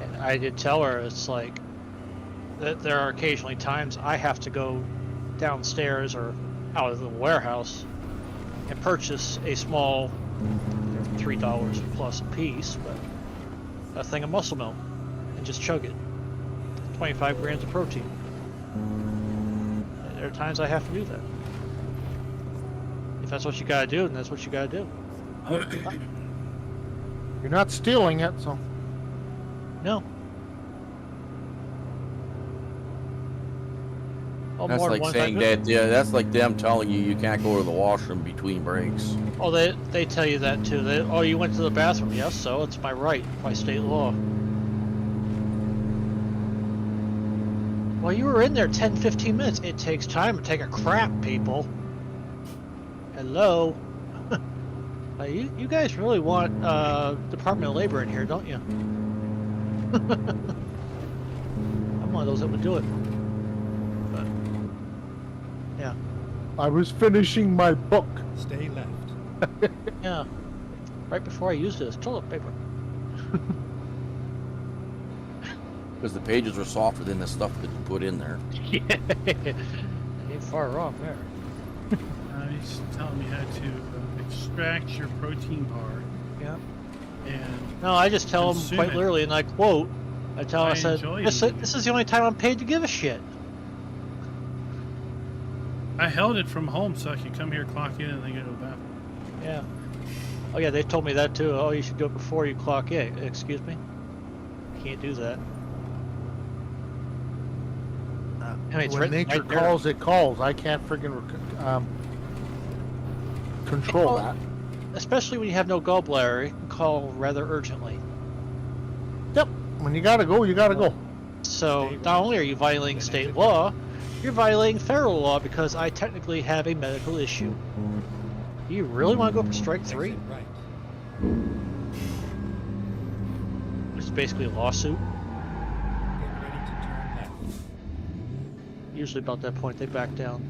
And I did tell her it's like that there are occasionally times I have to go downstairs or out of the warehouse and purchase a small $3 plus a piece, but a thing of muscle milk and just chug it. 25 grams of protein. There are times I have to do that. If that's what you gotta do, then that's what you gotta do. You're not stealing it, so. No. Oh, That's more than like one saying time. that. Yeah, that's like them telling you can't go to the washroom between breaks. Oh, they tell you that too. Oh, you went to the bathroom? Yes, so it's my right by state law. Well, you were in there 10, 15 minutes. It takes time to take a crap, people. Hello. You guys really want Department of Labor in here, don't you? I'm one of those that would do it. But yeah, I was finishing my book. Stay left. yeah. Right before I used this toilet paper. Because the pages are softer than the stuff that you put in there. Yeah. Ain't far wrong there. He's telling me how to extract your protein bar. Yeah. And No, I just tell them Consume quite it. literally, and I quote. I tell them, I said, enjoy this eating is the only time I'm paid to give a shit. I held it from home so I could come here, clock in, and then go to the bathroom. Yeah. Oh yeah, they told me that too. Oh, you should do it before you clock in. Excuse me? Can't do that. I mean, it's When written nature right there. calls, it calls. I can't friggin' control Well, that. Especially when you have no gallbladder, you can call rather urgently. Yep. When you gotta go, you gotta go. So Stay not right. only are you violating Then state exit law, you're violating federal law because I technically have a medical issue. Do you really want to go for strike 3? Exit right. Which is basically a lawsuit. Get ready to turn left. Usually about that point they back down.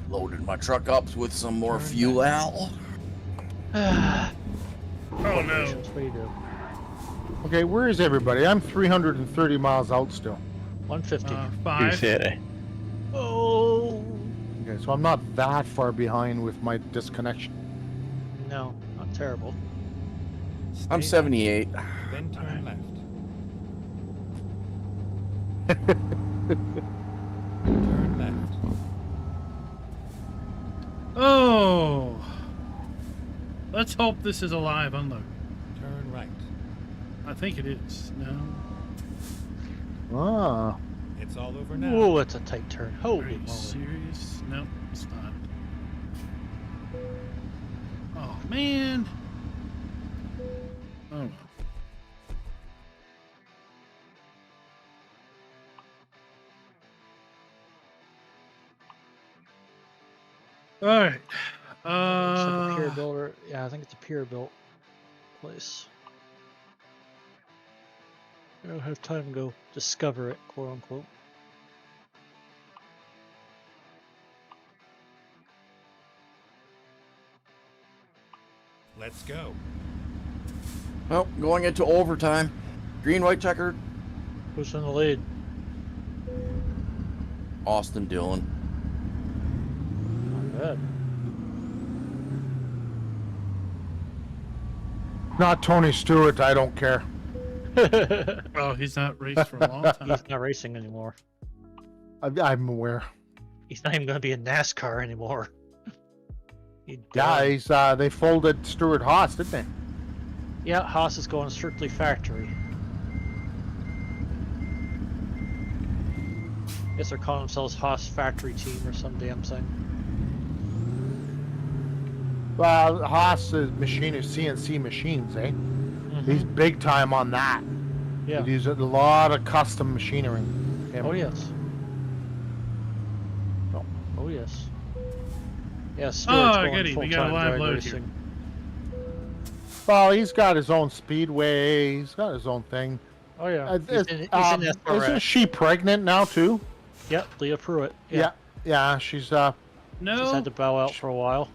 Loaded my truck up with some more Turn fuel. Oh no. That's what you do. Okay, where is everybody? I'm 330 miles out still. 150. 5. 230. Oh Okay, so I'm not that far behind with my disconnection. no, not terrible. I'm Stay 78. left, then turn left. Turn left. Oh. Let's hope this is a live unload. Turn right. I think it is. No. Ah. It's all over now. Oh, it's a tight turn. Are Holy you moly. serious? No, it's not. Oh man. Oh. All right. It's like a pier builder. Yeah, I think it's a pier built place. I don't have time to go discover it, quote unquote. Let's go. Well, going into overtime. Green, white, checkered. Who's in the lead? Austin Dillon. Not bad. Not Tony Stewart, I don't care. Oh, he's not raced for a long time. He's not racing anymore. I'm aware. He's not even going to be in NASCAR anymore. He Yeah, died. he's, they folded Stuart Haas, didn't they? Yeah, Haas is going strictly factory. Guess they're calling themselves Haas Factory Team or some damn thing. Well, Haas is machine is CNC machines, eh? He's big time on that. Yeah. He uses a lot of custom machinery. Him. Oh yes. No. Oh yes. Yes. Oh, goody, we got a live load here. Well, he's got his own speedway. He's got his own thing. Oh yeah. Uh, He's in SRX. isn't she pregnant now too? Yep, Leah Pruitt. Yeah. Yeah, she's She's No. had to bow out for a while.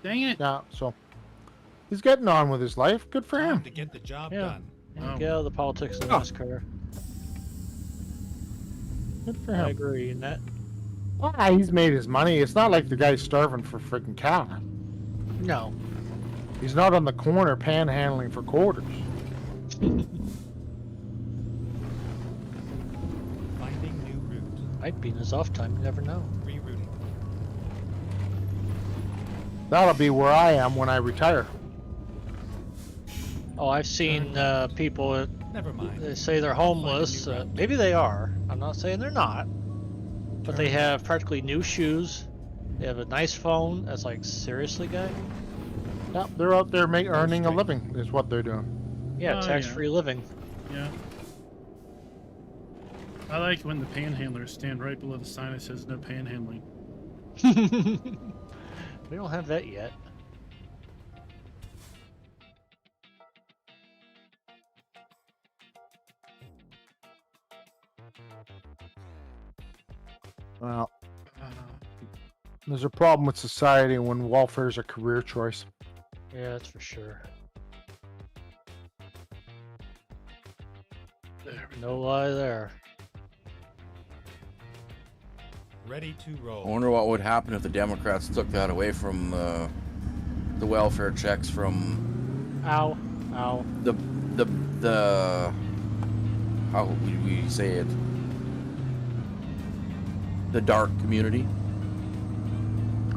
Dang it. yeah. So he's getting on with his life. Good for Time him. to get the job Yeah. done. And Oh. get out of the politics of Oh. NASCAR. Good for I him. agree in that. Ah, he's made his money. It's not like the guy's starving for freaking cash. No. He's not on the corner panhandling for quarters. Finding new route. Might be in his off time. You never know. Rerouting. That'll be where I am when I retire. Oh, I've seen people. Never mind. They say they're I'll find a homeless. new route. Maybe they are. I'm not saying they're not. But they Turn have left. practically new shoes. They have a nice phone. That's like, seriously, guy? Yeah, they're out there earning a straight. living, is what they're doing. Yeah, Oh, tax-free living. Yeah. I like when the panhandlers stand right below the sign that says no panhandling. We don't have that yet. Well, Uh, there's a problem with society when welfare is a career choice. Yeah, that's for sure. there we No lie there. Ready to I roll. wonder what would happen if the Democrats took that away from the welfare checks from Ow. Ow. the how would we say it? The dark community.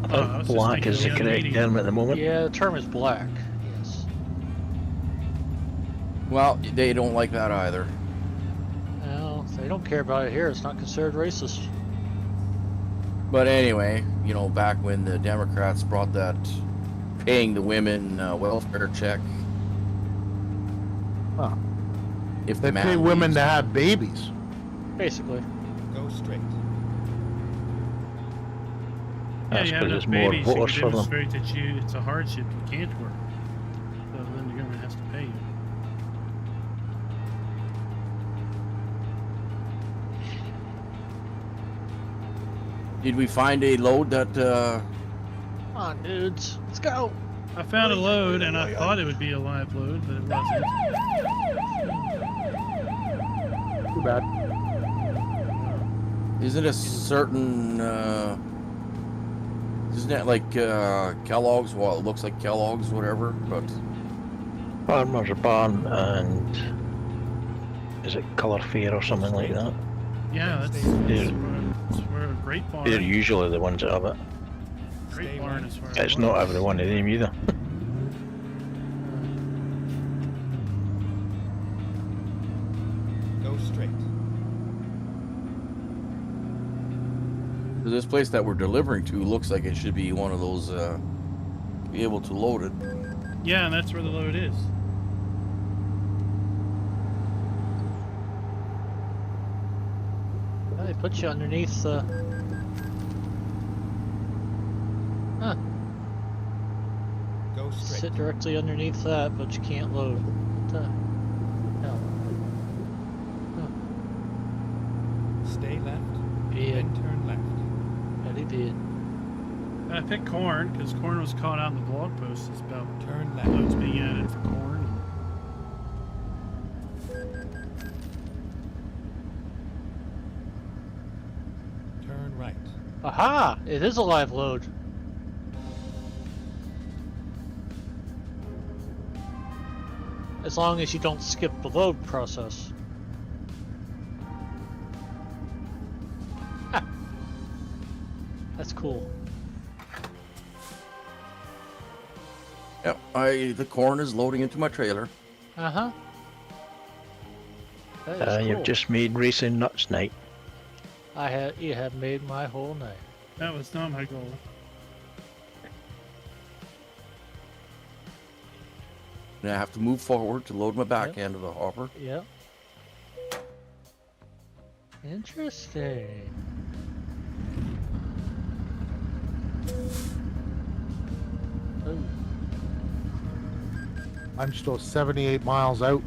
I I think was just black thinking is the the correct meeting. term at the moment. Yeah, the term is black. Yes. Well, they don't like that either. Well, they don't care about it here. It's not considered racist. But anyway, you know, back when the Democrats brought that paying the women welfare check, Huh. if They the man pay women leaves- to have babies. Basically. Go straight. Yeah, That's you have 'cause enough it's more babies, you voters can for them. demonstrate that it's a hardship, you can't work. So then the government has to pay you. Did we find a load that Come on, dudes. Let's go. I found a load, and I thought it would be a live load, but it wasn't. Too bad. isn't a certain isn't that like Kellogg's? Well, it looks like Kellogg's, whatever. But Farmer's Barn and is it Colour Fair or something like that? Yeah, that's Yeah. where a great barn. They're usually the ones that have it. Great Stay barn right. is where it It's was. not every one of them either. Go straight. this place that we're delivering to looks like it should be one of those be able to load it. Yeah, and that's where the load is. Well, they put you underneath the. Huh. Go straight. Sit directly underneath that, but you can't load. What the hell? Stay left. Yeah, Then turn left. yeah, they did. And I picked corn because corn was called out in the blog post. It's about Turn left. loads being added for corn. Turn right. Aha! It is a live load. As long as you don't skip the load process. Ha. That's cool. Yep, the corn is loading into my trailer. Uh-huh. That is cool. You've just made racing nuts night. You have made my whole night. That was not my goal. And I have to move forward to load my back end of the hopper. Yep. Interesting. Ooh. I'm still 78 miles out.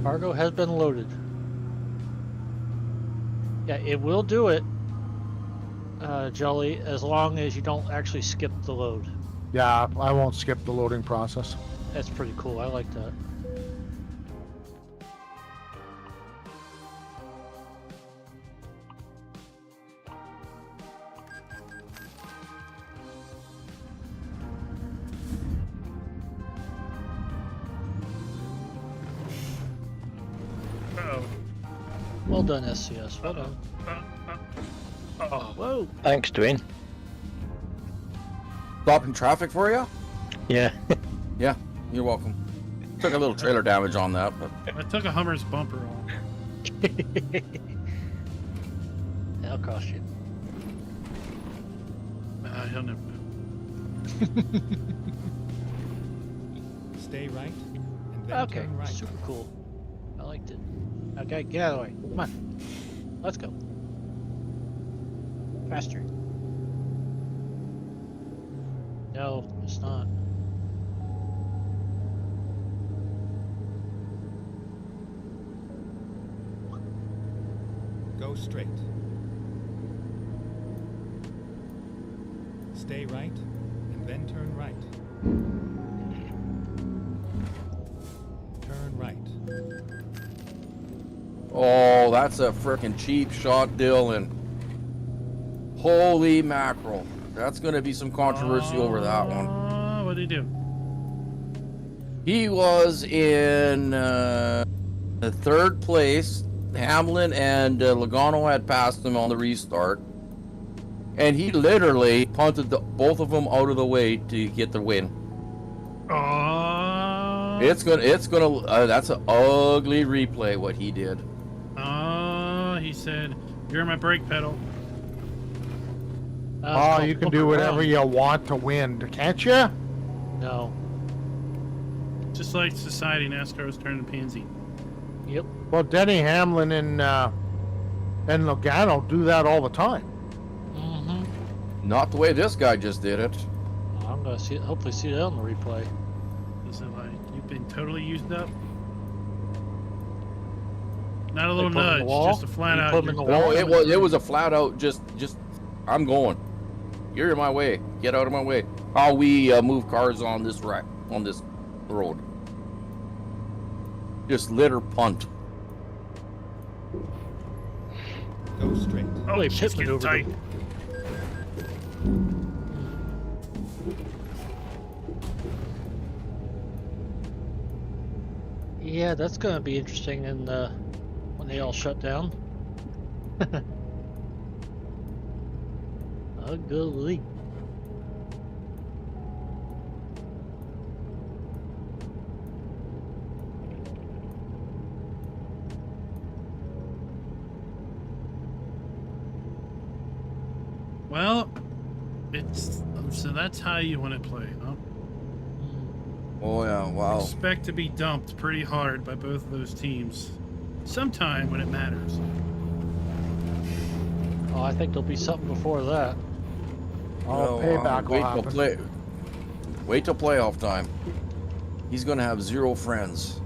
Cargo has been loaded. Yeah, it will do it, Jolly, as long as you don't actually skip the load. Yeah, I won't skip the loading process. That's pretty cool. I like that. Uh-oh. Well done, SCS. Well done. Oh, Whoa! Thanks, Dwayne. Stopping traffic for you? Yeah. Yeah, you're welcome. Took a little trailer damage on that, but I took a Hummer's bumper off. That'll cost you. He'll never know. Stay right, and then Okay, turn right. super cool. I liked it. Okay, get out of the way. Come on. Let's go. Faster. No, it's not. Go straight. Stay right, and then turn right. Turn right. oh, that's a frickin' cheap shot, Dylan. Holy mackerel. That's gonna be some controversy over that one. What did he do? He was in the third place. Hamlin and Logano had passed him on the restart. And he literally punted both of them out of the way to get the win. It's gonna, that's an ugly replay what he did. He said, "You're my brake pedal." Oh, you can do whatever you want to win, can't you? No. Just like society, NASCAR was turning pansy. Yep. Well, Denny Hamlin and Logano do that all the time. Mm-hmm. Not the way this guy just did it. I'm gonna see. Hopefully, see that on the replay. Is it like you've been totally used up? Not a little put him in the nudge, wall? just a flat You out. put him in the you're- wall? No, it was a flat out just I'm going. You're in my way. Get out of my way. How we move cars on this road. Just litter punt. Go straight. Oh, Wait, shit's pit getting maneuver. tight. Yeah, that's gonna be interesting in when they all shut down. Ugly. Well, so that's how you want to play, huh? Oh yeah, wow. Expect to be dumped pretty hard by both of those teams sometime when it matters. Oh, I think there'll be something before that. Oh, payback will happen. Wait till playoff time. He's gonna have 0 friends.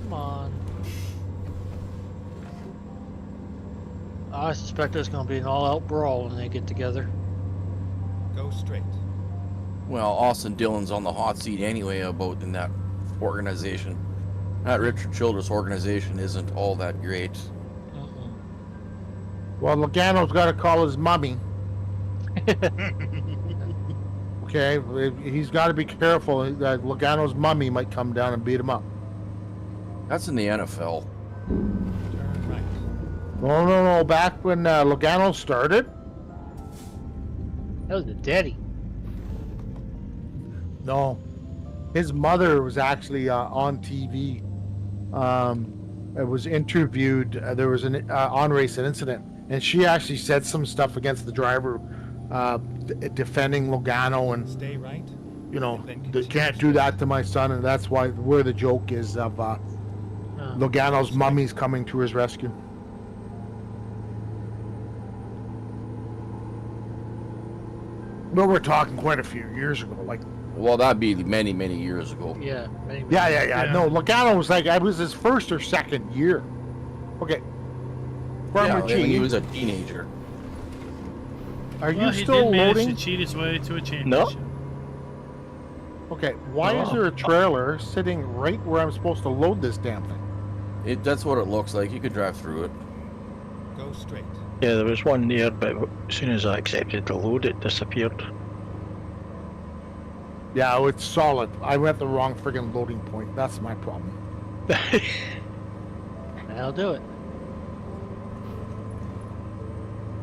Come on. I suspect there's going to be an all-out brawl when they get together. Go straight. Well, Austin Dillon's on the hot seat anyway about in that organization. That Richard Childress organization isn't all that great. Well, Logano's got to call his mummy. Okay, he's got to be careful that Logano's mummy might come down and beat him up. That's in the NFL. Turn right. No. Back when Logano started, That was the daddy. no, his mother was actually on TV. It was interviewed. There was an on-race incident, and she actually said some stuff against the driver, defending Logano, and Stay right. you know, And then they continue can't do that to my son, and that's where the joke is of Logano's mummy's coming to his rescue. Well, we're talking quite a few years ago, like. Well, that'd be many, many years ago. Yeah. Maybe. Yeah. No, Logano was like, I was his first or second year. Okay. Farmer Yeah, when he G, was a teenager. are you Well, he still did manage loading? to cheat his way to a championship. Okay, why is there a trailer sitting right where I'm supposed to load this damn thing? That's what it looks like. You could drive through it. Go straight. Yeah, there was one there, but as soon as I accepted the load, it disappeared. Yeah, it's solid. I went the wrong friggin' loading point. That's my problem. That'll do it.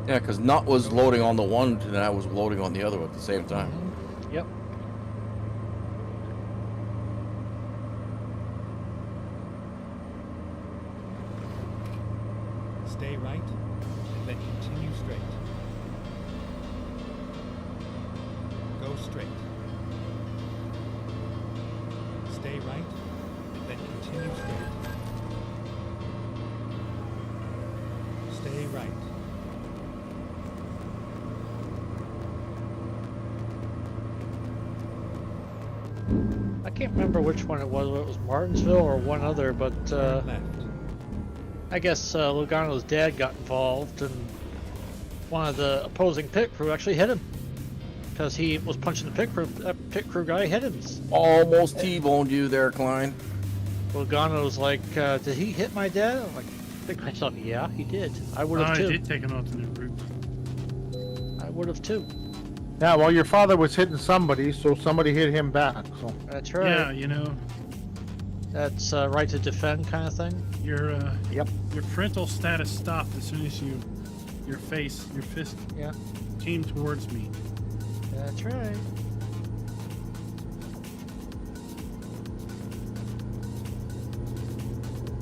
Yeah, because Nut was loading on the one, and I was loading on the other at the same time. Yep. Stay right, and then continue straight. Go straight. Stay right, and then continue straight. Stay right. I can't remember which one it was. Whether it was Martinsville or one other, but Turn left. I guess Logano's dad got involved, and one of the opposing pit crew actually hit him because he was punching the pit crew. That pit crew guy hit him. Almost T-boned you there, Klein. Logano's like, "Did he hit my dad?" I'm like, think to myself, "Yeah, he did. I would have I too. did take an alternate route. I would have too." Yeah, well, your father was hitting somebody, so somebody hit him back. So That's right. Yeah, you know, That's right to defend kind of thing. your Yep. your parental status stopped as soon as your fist Yeah, came towards me. that's right.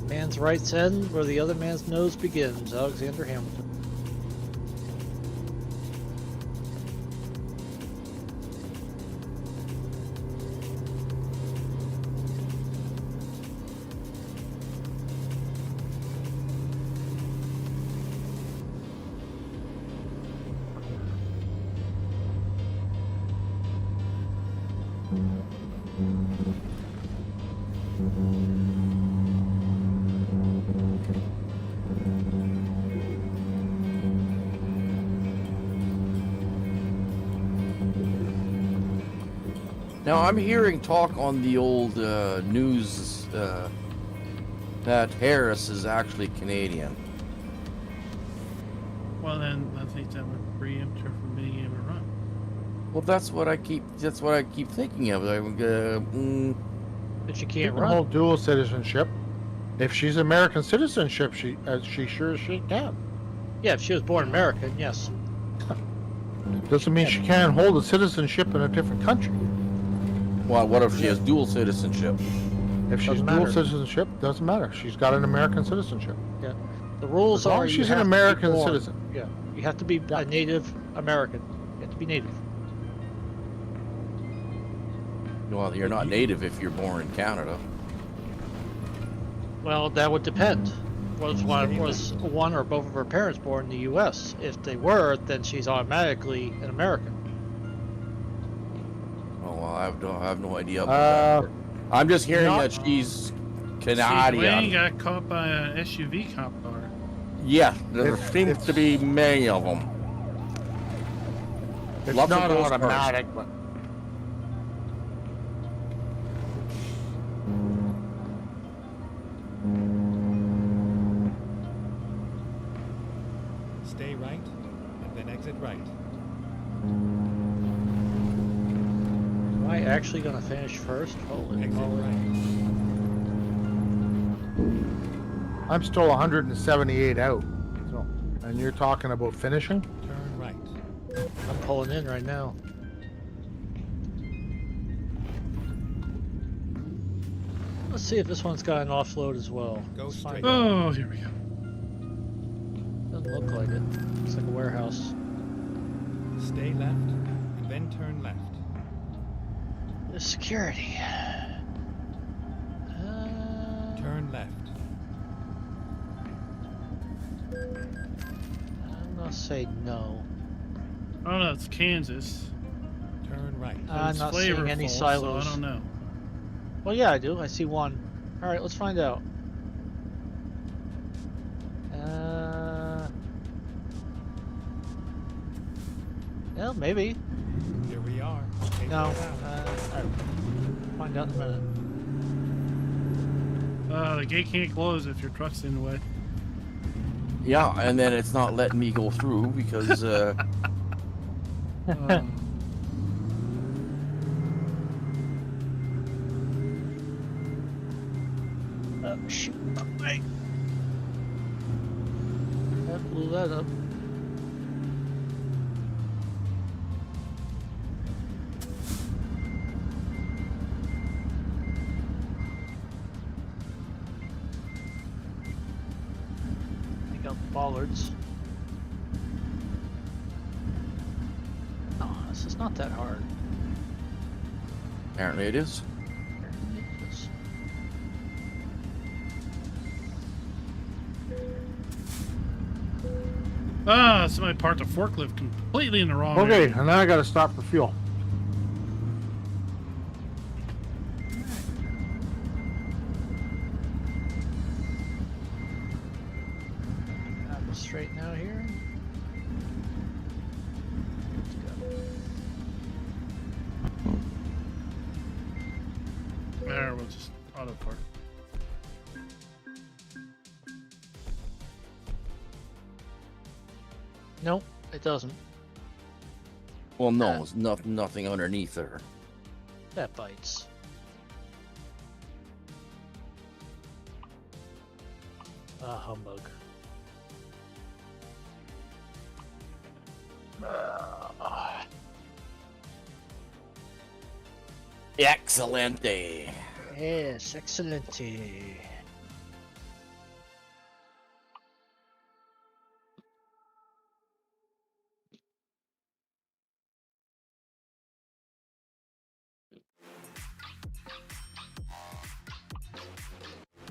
Man's rights end where the other man's nose begins. Alexander Hamilton. Now I'm hearing talk on the old news that Harris is actually Canadian. Well, then I think that would preempt her from being able to run. Well, that's what I keep thinking of. But you she can't can run. hold dual citizenship. If she's American citizenship, she sure as she can. Yeah, if she was born American, yes. Doesn't mean she can't hold a citizenship in a different country. Well, what if she has dual citizenship? If she's Doesn't dual matter. citizenship, doesn't matter. She's got an American citizenship. Yeah. The rules As long are as you she's an have to be American born. citizen. Yeah, you have to be a native American. You have to be native. Well, you're not native if you're born in Canada. Well, that would depend. Was one or both of her parents born in the U.S.? If they were, then she's automatically an American. Oh, well, I have no idea about that. I'm just hearing not- that she's See, Canadian. Dwayne got caught by an SUV cop car. Yeah, there It's- seems it's- to be many of them. It's Lots of not those automatic, but Stay right, and then exit right. Am I actually going to finish first? Holy Exit moly. right. I'm still 178 out. So, and you're talking about finishing? Turn right. I'm pulling in right now. Let's see if this one's got an offload as well. Go Let's find straight. out. Oh, here we go. Doesn't look like it. Looks like a warehouse. Stay left, and then turn left. There's security. Turn left. I'm gonna say no. Oh no, it's Kansas. Turn right. I'm It's not seeing any flavorful, silos. So I don't know. Well, yeah, I do. I see one. All right, let's find out. Yeah, maybe. Here we are. Take No. it out. Alright. Find out in a minute. The gate can't close if your truck's in the way. Yeah, and then it's not letting me go through because Shoot. Hey. That blew that up. Take out the bollards. Oh, this is not that hard. Apparently it is. Apparently it is. Ah, somebody parked a forklift completely in the wrong Okay, area. and now I got to stop for fuel. Go straighten out here. Let's go. There, we'll just auto park. Nope, it doesn't. Well, no, it's nothing underneath there. That bites. Ah, humbug. Excelente. Yes, excellent.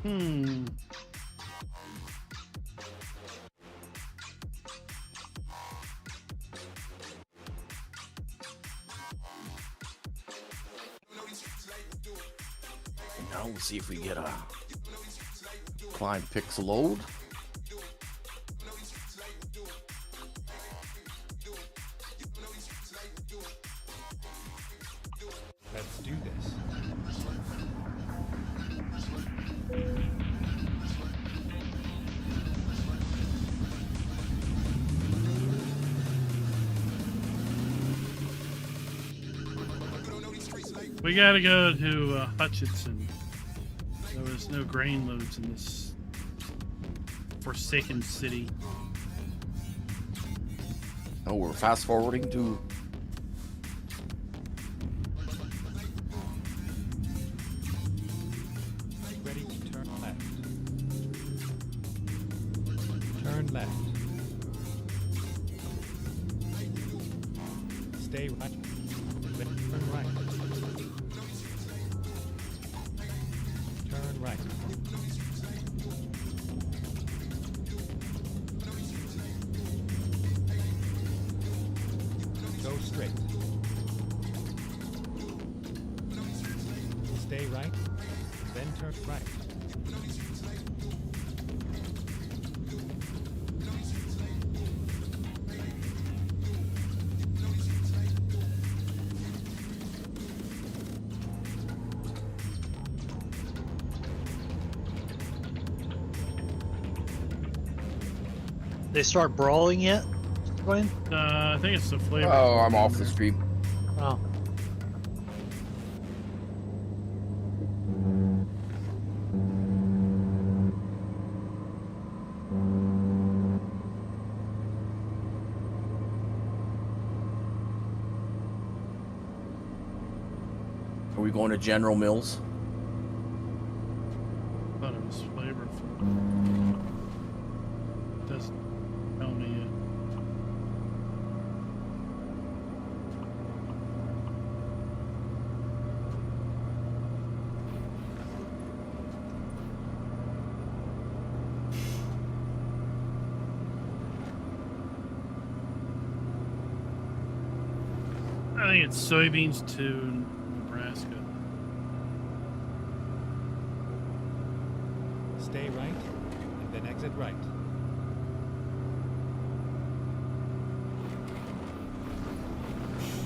Hmm. And now we'll see if we get a climb pix load. Let's do this. We gotta go to Hutchinson. There was no grain loads in this forsaken city. Oh, we're fast forwarding to. Ready to turn left. Turn left. Stay right. Turn right. Turn right. Go straight. Stay right, then turn right. They start brawling yet? Glenn? I think it's the flavor. Oh, I'm off the stream. Oh. Are we going to General Mills? Thought it was flavorful. Doesn't tell me yet. I think it's soybeans to Nebraska. Stay right, and then exit right.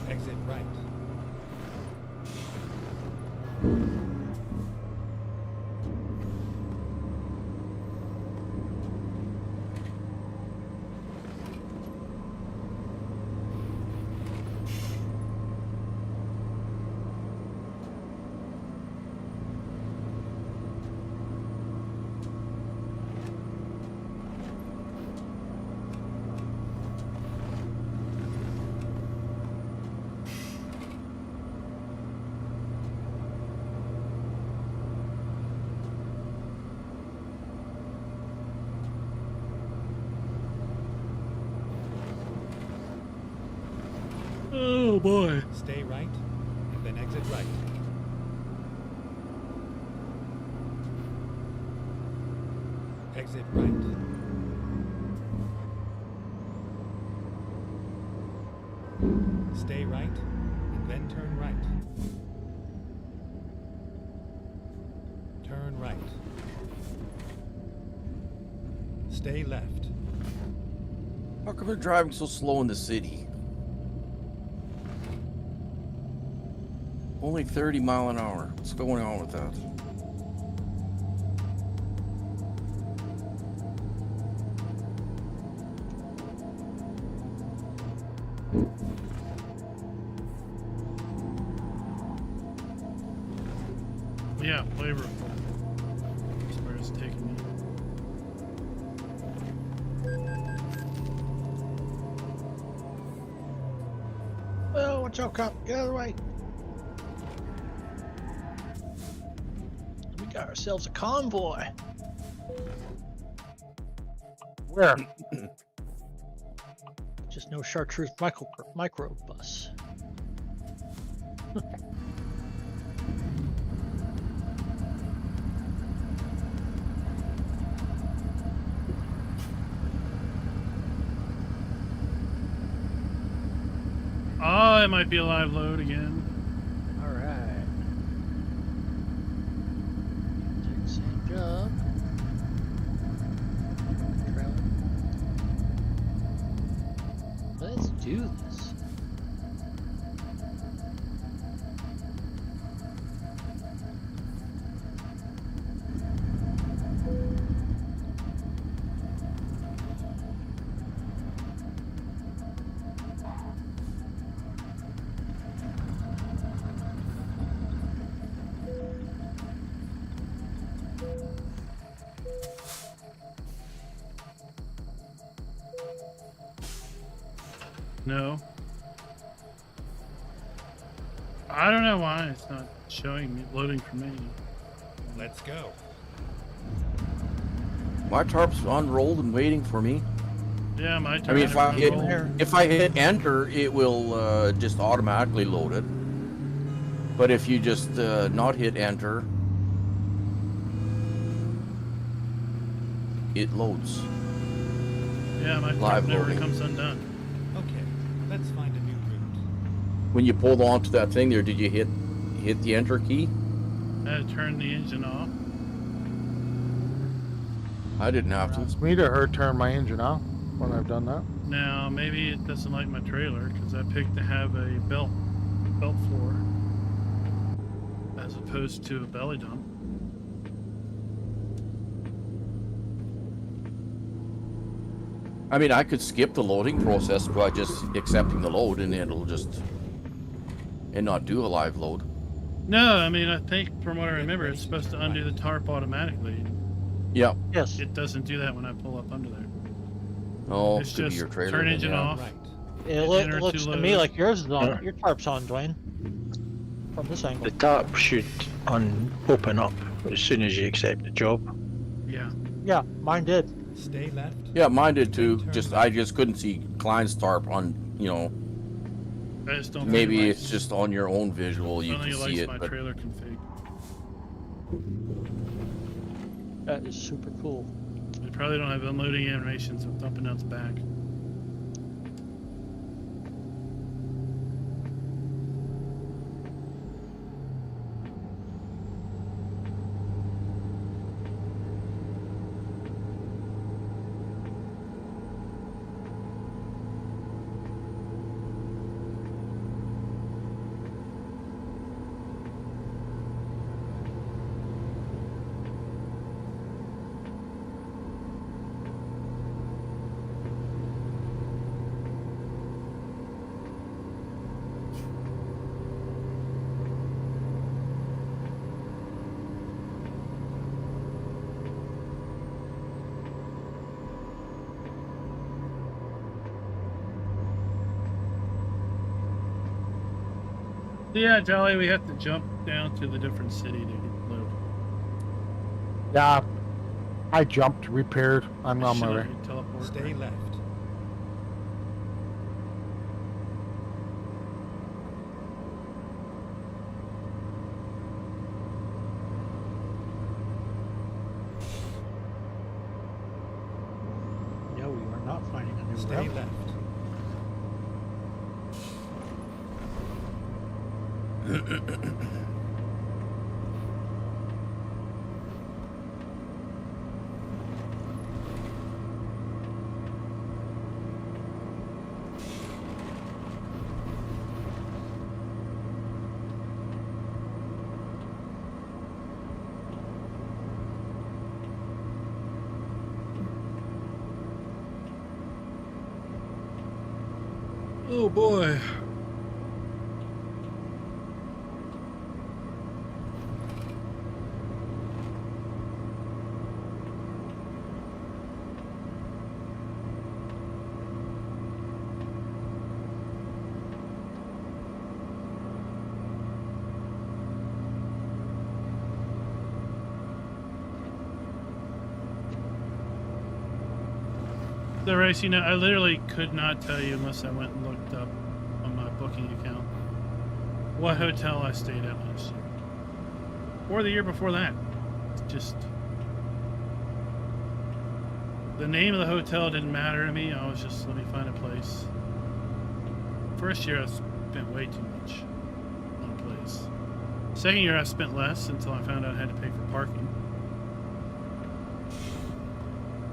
Exit right. Oh boy. Stay right, and then exit right. Exit right. Stay right, and then turn right. Turn right. Stay left. How come they're driving so slow in the city? Only 30 mile an hour. What's going on with that? Yeah, flavorful. That's where it's taking me. Oh, watch out, cop. Get out of the way. We got ourselves a convoy. Where? Just no chartreuse micro bus. Oh, it might be a live load again. All right. Take the same job. Trailer. Let's do this. No. I don't know why it's not showing me, loading for me. Let's go. My tarp's unrolled and waiting for me. Yeah, my turn. I mean, everyone roll. if I hit enter, it will just automatically load it. But if you just not hit enter, it loads. Yeah, my live turn never loading. comes undone. Okay, let's find a new route. When you pulled onto that thing there, did you hit the enter key? I had to turn the engine off. I didn't have to. Ask me to her turn my engine off when I've done that. Now, maybe it doesn't like my trailer because I picked to have a belt floor as opposed to a belly dump. I mean, I could skip the loading process by just accepting the load, and it'll just not do a live load. No, I mean, I think from what I remember, it's supposed to undo the tarp automatically. Yeah. Yes. It doesn't do that when I pull up under there. Oh, It's could be just your trailer. turn then, engine yeah. off. Right. It enter looks to to me load. like yours is on. Yeah. Your tarp's on, Dwayne. From this angle. The tarp should open up as soon as you accept the job. Yeah. Yeah, mine did. Stay left. Yeah, mine did too. Turn Just left. I just couldn't see Klein's tarp on. I just don't Maybe think it's just on your own visual I you don't can think it see likes it, my but trailer config. That is super cool. They probably don't have unloading animations with up and down's back. Yeah, Jolly, we have to jump down to the different city to get load. Yeah, I jumped, repaired. I'm on my Should way. I teleport? Stay left. not finding a new Stay route. left. Oh boy. The race, you know, I literally could not tell you unless I went and looked up on my booking account what hotel I stayed at last year. Or the year before that. Just the name of the hotel didn't matter to me. I was just, let me find a place. First year I spent way too much on a place. Second year I spent less until I found out I had to pay for parking.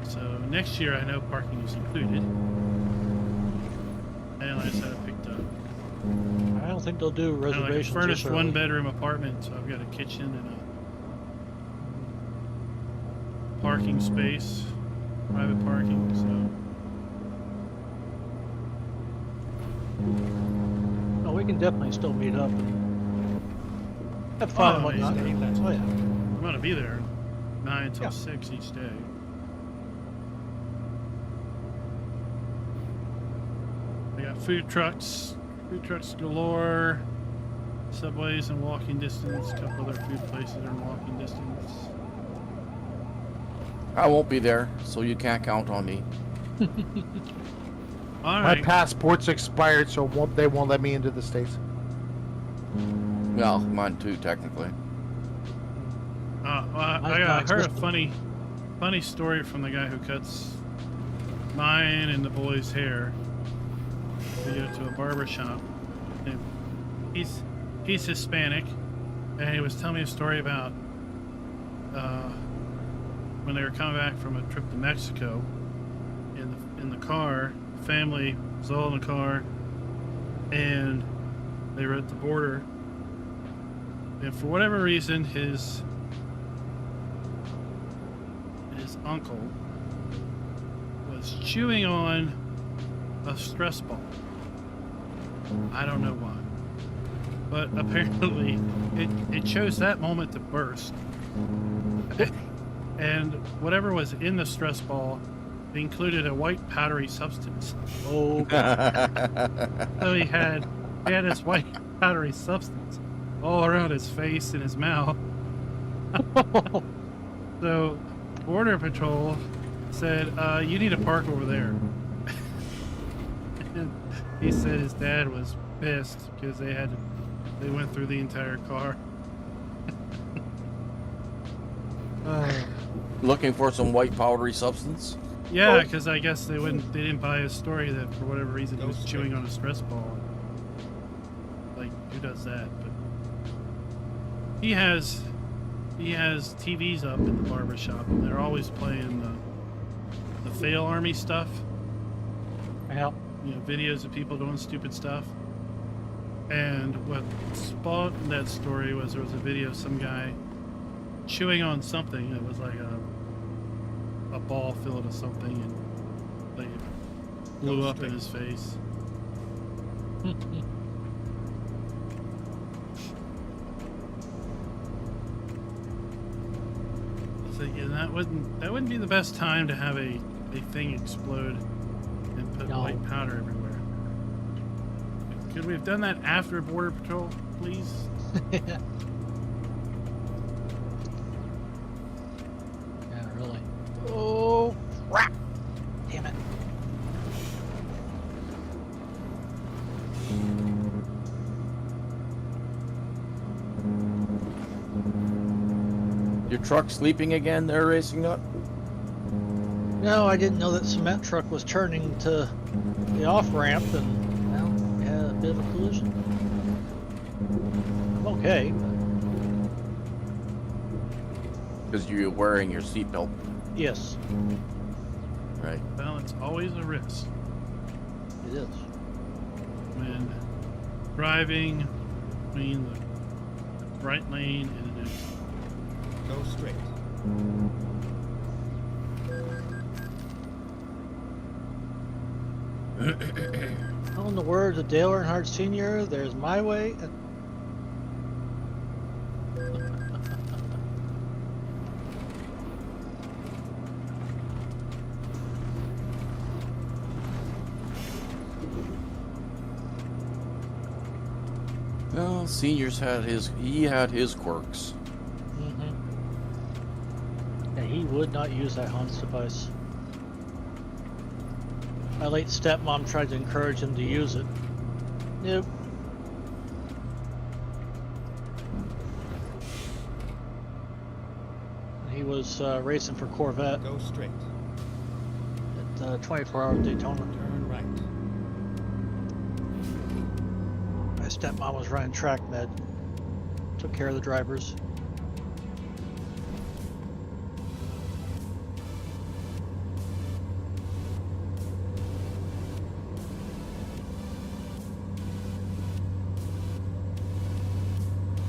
So next year I know parking is included. And like I said, I picked up I don't think they'll do like a reservations. furnished this early. 1-bedroom apartment, so I've got a kitchen and a parking space, private parking, so No, we can definitely still meet up and have fun and Oh, whatnot. stay left. Oh yeah. I'm gonna be there 9 till Yeah. 6 each day. I got food trucks galore, Subways in walking distance, a couple other food places are in walking distance. I won't be there, so you can't count on me. All My right. passport's expired, so they won't let me into the States. Well, mine too, technically. I Mine's heard a non-existent. funny story from the guy who cuts mine and the boy's hair. We go to a barber shop. And he's Hispanic, and he was telling me a story about when they were coming back from a trip to Mexico. In the car, the family was all in the car, and they were at the border. And for whatever reason, his uncle was chewing on a stress ball. I don't know why, but apparently it chose that moment to burst. And whatever was in the stress ball included a white powdery substance. Oh, So he had this white powdery substance all around his face and his mouth. So Border Patrol said, you need to park over there. And he said his dad was pissed because they went through the entire car. Looking for some white powdery substance? Yeah, because I guess they didn't buy his story that for whatever reason he was chewing on a stress ball. Like, who does that? But he has TVs up in the barber shop, and they're always playing the fail army stuff. yeah. You know, videos of people doing stupid stuff. And what spawned that story was there was a video of some guy chewing on something that was like a ball filled with something, and like it blew up in his face. So yeah, that wouldn't be the best time to have a thing explode and put No. white powder everywhere. Could we have done that after Border Patrol, please? Yeah, really. Oh, crap. Damn it. Your truck sleeping again there, Racing Nut? No, I didn't know that cement truck was turning to the off ramp, and well, we had a bit of a collision. I'm okay. Because you're wearing your seatbelt, Yes, right? Well, it's always a risk it is. when driving between the right lane and an exit. Go straight. Well, in the words of Dale Earnhardt Sr., there's my way. Well, Senior's had his quirks. And he would not use that Hans device. My late stepmom tried to encourage him to use it. Nope. He was racing for Corvette Go straight. at 24-hour Daytona. Turn right. My stepmom was running track med. Took care of the drivers.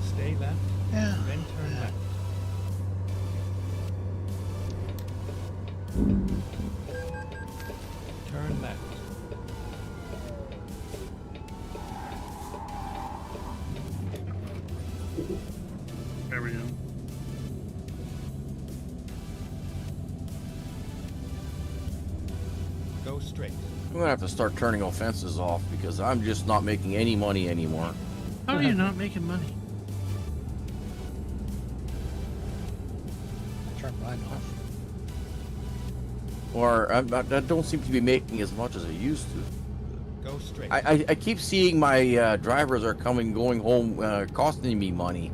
Stay left. Yeah. Then turn left. Turn left. There we go. Go straight. I'm gonna have to start turning offenses off because I'm just not making any money anymore. How are you not making money? Turn mine off. Or I don't seem to be making as much as I used to. Go straight. I keep seeing my drivers are going home, costing me money.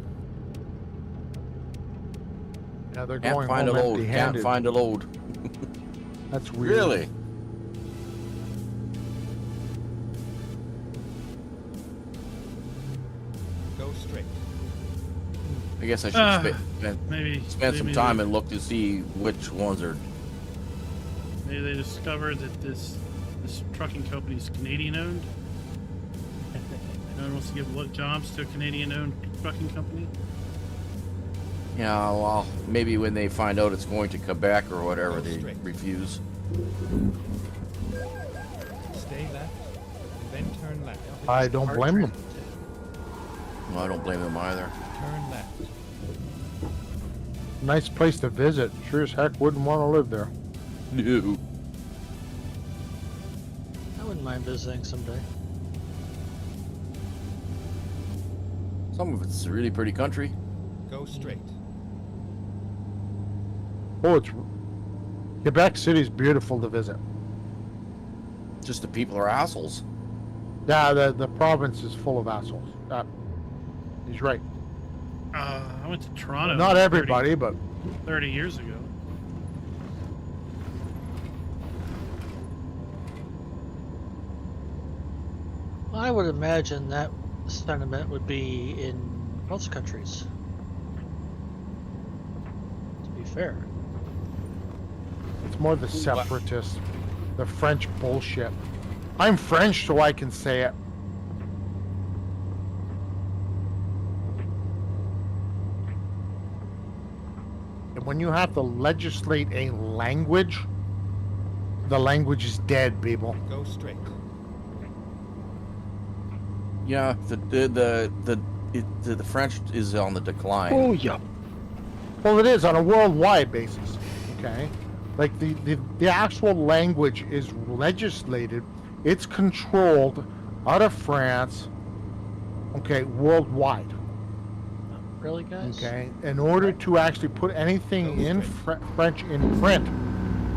Yeah, they're Can't going find a home load. Can't empty-handed. find a load. That's weird. Really? Go straight. I guess I should Maybe spend some maybe time they, and look to see which ones are. maybe they discovered that this trucking company is Canadian owned. No one wants to give jobs to a Canadian owned trucking company. Yeah, well, maybe when they find out it's going to Quebec or whatever, Go they straight. refuse. Stay left. Then turn left. I don't blame them. Well, I don't blame them either. Turn left. Nice place to visit. Sure as heck wouldn't want to live there. No. I wouldn't mind visiting someday. Some of it's a really pretty country. Go straight. Oh, it's Quebec City's beautiful to visit. Just the people are assholes. Yeah, the province is full of assholes. He's right. I went to Toronto. Not everybody, but 30 years ago. I would imagine that sentiment would be in most countries. To be fair. it's more the separatists, the French bullshit. I'm French, so I can say it. And when you have to legislate a language, the language is dead, people. Go straight. Yeah, the French is on the decline. Oh, yeah. Well, it is on a worldwide basis, okay? Like the actual language is legislated, it's controlled out of France, okay, worldwide, Really, guys? okay? In order to actually put anything in French in print,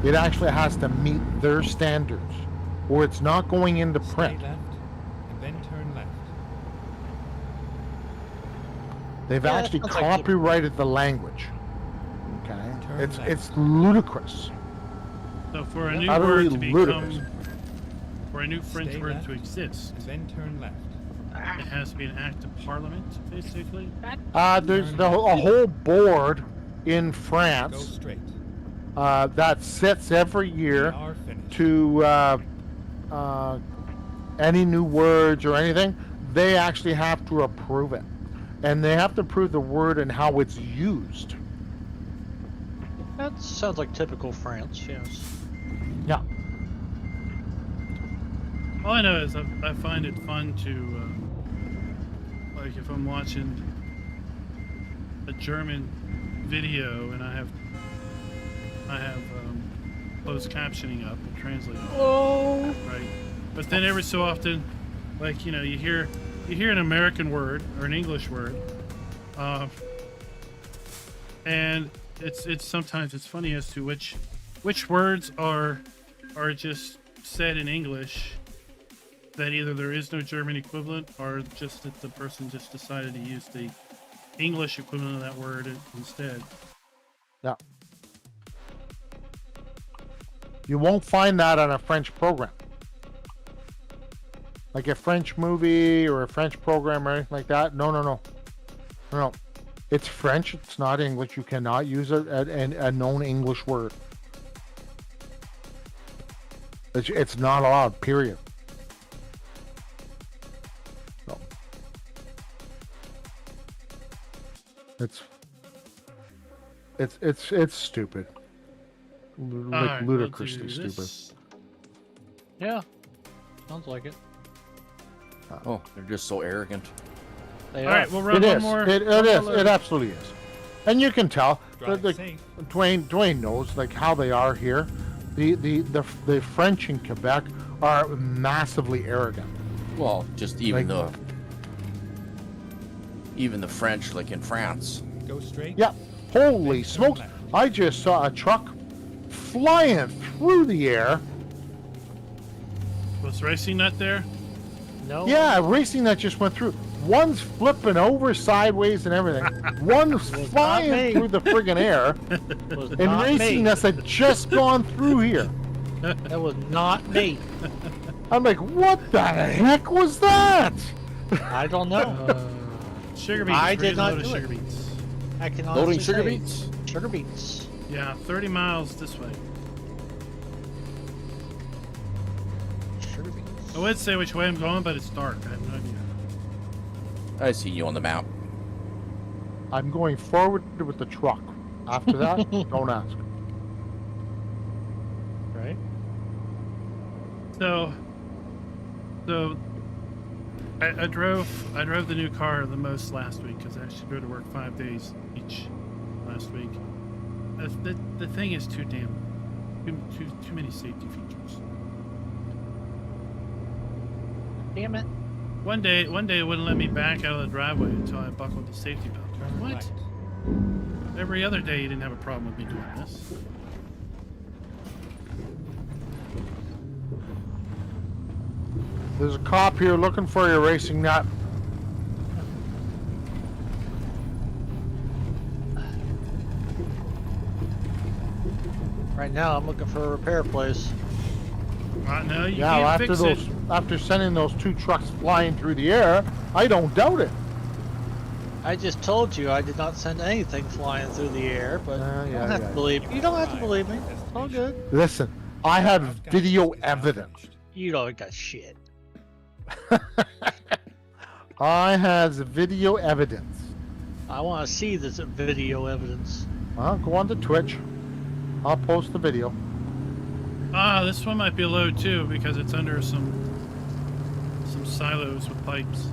it actually has to meet their standards, or it's not going into Stay print. left. And then turn left. They've Yeah, actually that sounds like copyrighted the language, okay? Turn It's left. ludicrous. So for a new Utterly word to ludicrous. become, for a new French Stay word left. to exist, And then turn left. it has to be an act of parliament, basically. There's a whole board in Go France straight. that sits every We year are finished. to any new words or anything. They actually have to approve it, and they have to approve the word and how it's used. That sounds like typical France, yes. Yeah. All I know is I find it fun to, like, if I'm watching a German video and I have closed captioning up and translating. Oh. Right. But then every so often, like, you hear an American word or an English word, and it's sometimes it's funny as to which words are just said in English that either there is no German equivalent or just that the person just decided to use the English equivalent of that word instead. Yeah. You won't find that on a French program. Like a French movie or a French program or anything like that. No. It's French. It's not English. You cannot use a known English word. It's not allowed, period. No. It's stupid. Like All right, we'll ludicrously do stupid. this. Yeah. Sounds like it. Oh, they're just so arrogant. They All are. right, we'll run It one is. more. It one is. more It absolutely is. And you can tell. Drive Like, safe. Dwayne knows like how they are here. The French in Quebec are massively arrogant. Well, just even Like- the French, like in France. Go straight. Yeah. Holy Then turn smokes! left. I just saw a truck flying through the air. Was Racing Nut there? No. Yeah, racing that just went through. One's flipping over sideways and everything. One's not me. flying through the friggin' air. Was And not racing me. that's had just gone through here. That was not me. I'm like, what the heck was that? I don't know. Sugar beets. I We're did getting not loaded do sugar it. beets. I can Loading honestly sugar say, beets? Sugar beets. Yeah, 30 miles this way. Sugar beets. I would say which way I'm going, but it's dark. I have no idea. I see you on the map. I'm going forward with the truck. After that, don't ask. Right? So I drove the new car the most last week because I actually drove to work 5 days each last week. The thing is too many safety features. Damn it. One day it wouldn't let me back out of the driveway until I buckled the safety belt. Turn What? right. Every other day you didn't have a problem with me doing this. There's a cop here looking for you, racing nut. Right now, I'm looking for a repair place. No, you Yeah, well, can't after fix it. after sending those two trucks flying through the air, I don't doubt it. I just told you I did not send anything flying through the air, but you yeah, don't have yeah. to believe me. You don't have to believe me. It's all good. Listen, I had Afghanistan video is now evidence. finished. You don't got shit. I has video evidence. I want to see this video evidence. Go on to Twitch. I'll post the video. This one might be low too because it's under some silos with pipes.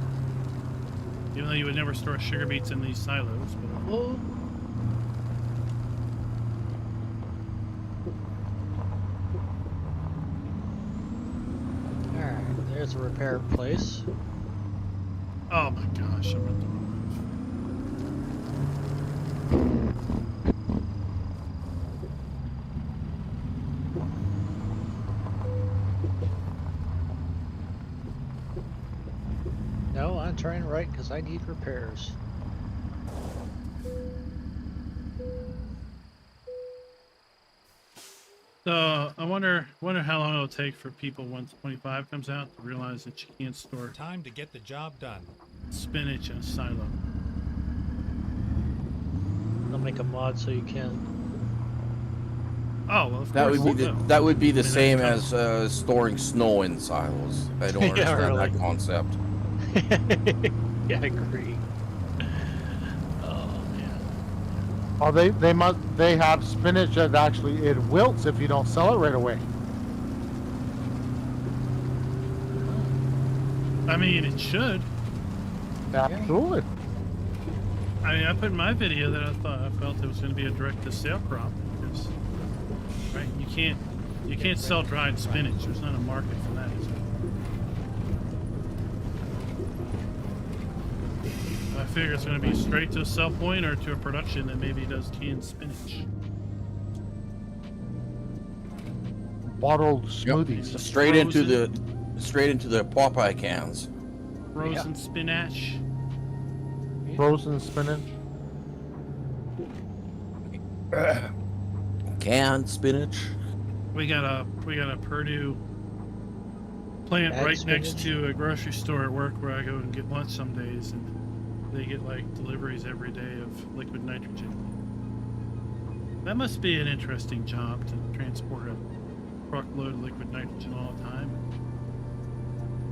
Even though you would never store sugar beets in these silos, but Oh. Alright, there's a repair place. oh my gosh, I'm at the wrong No, I'm turning right because I need repairs. So I wonder how long it'll take for people once 25 comes out to realize that you can't store Time to get the job done. spinach in a silo. I'll make a mod so you can. Oh well, of That course. would be it will. that would be the I mean, same that as storing snow in silos. I don't Yeah, understand really. that concept. Yeah, I agree. Oh man. Oh, they have spinach that actually it wilts if you don't sell it right away. I mean, it should. Absolutely. I mean, I put in my video that I felt it was going to be a direct to sale crop because, right? You can't sell dried spinach. There's not a market for that. Is there? I figure it's going to be straight to a sell point or to a production that maybe does canned spinach. Bottled Yep. smoothies. Straight into the Popeye cans. Frozen spinach. Frozen spinach. Canned spinach. We got a Purdue plant Bag right next spinach? to a grocery store at work where I go and get lunch some days, and they get like deliveries every day of liquid nitrogen. That must be an interesting job to transport a truckload of liquid nitrogen all the time.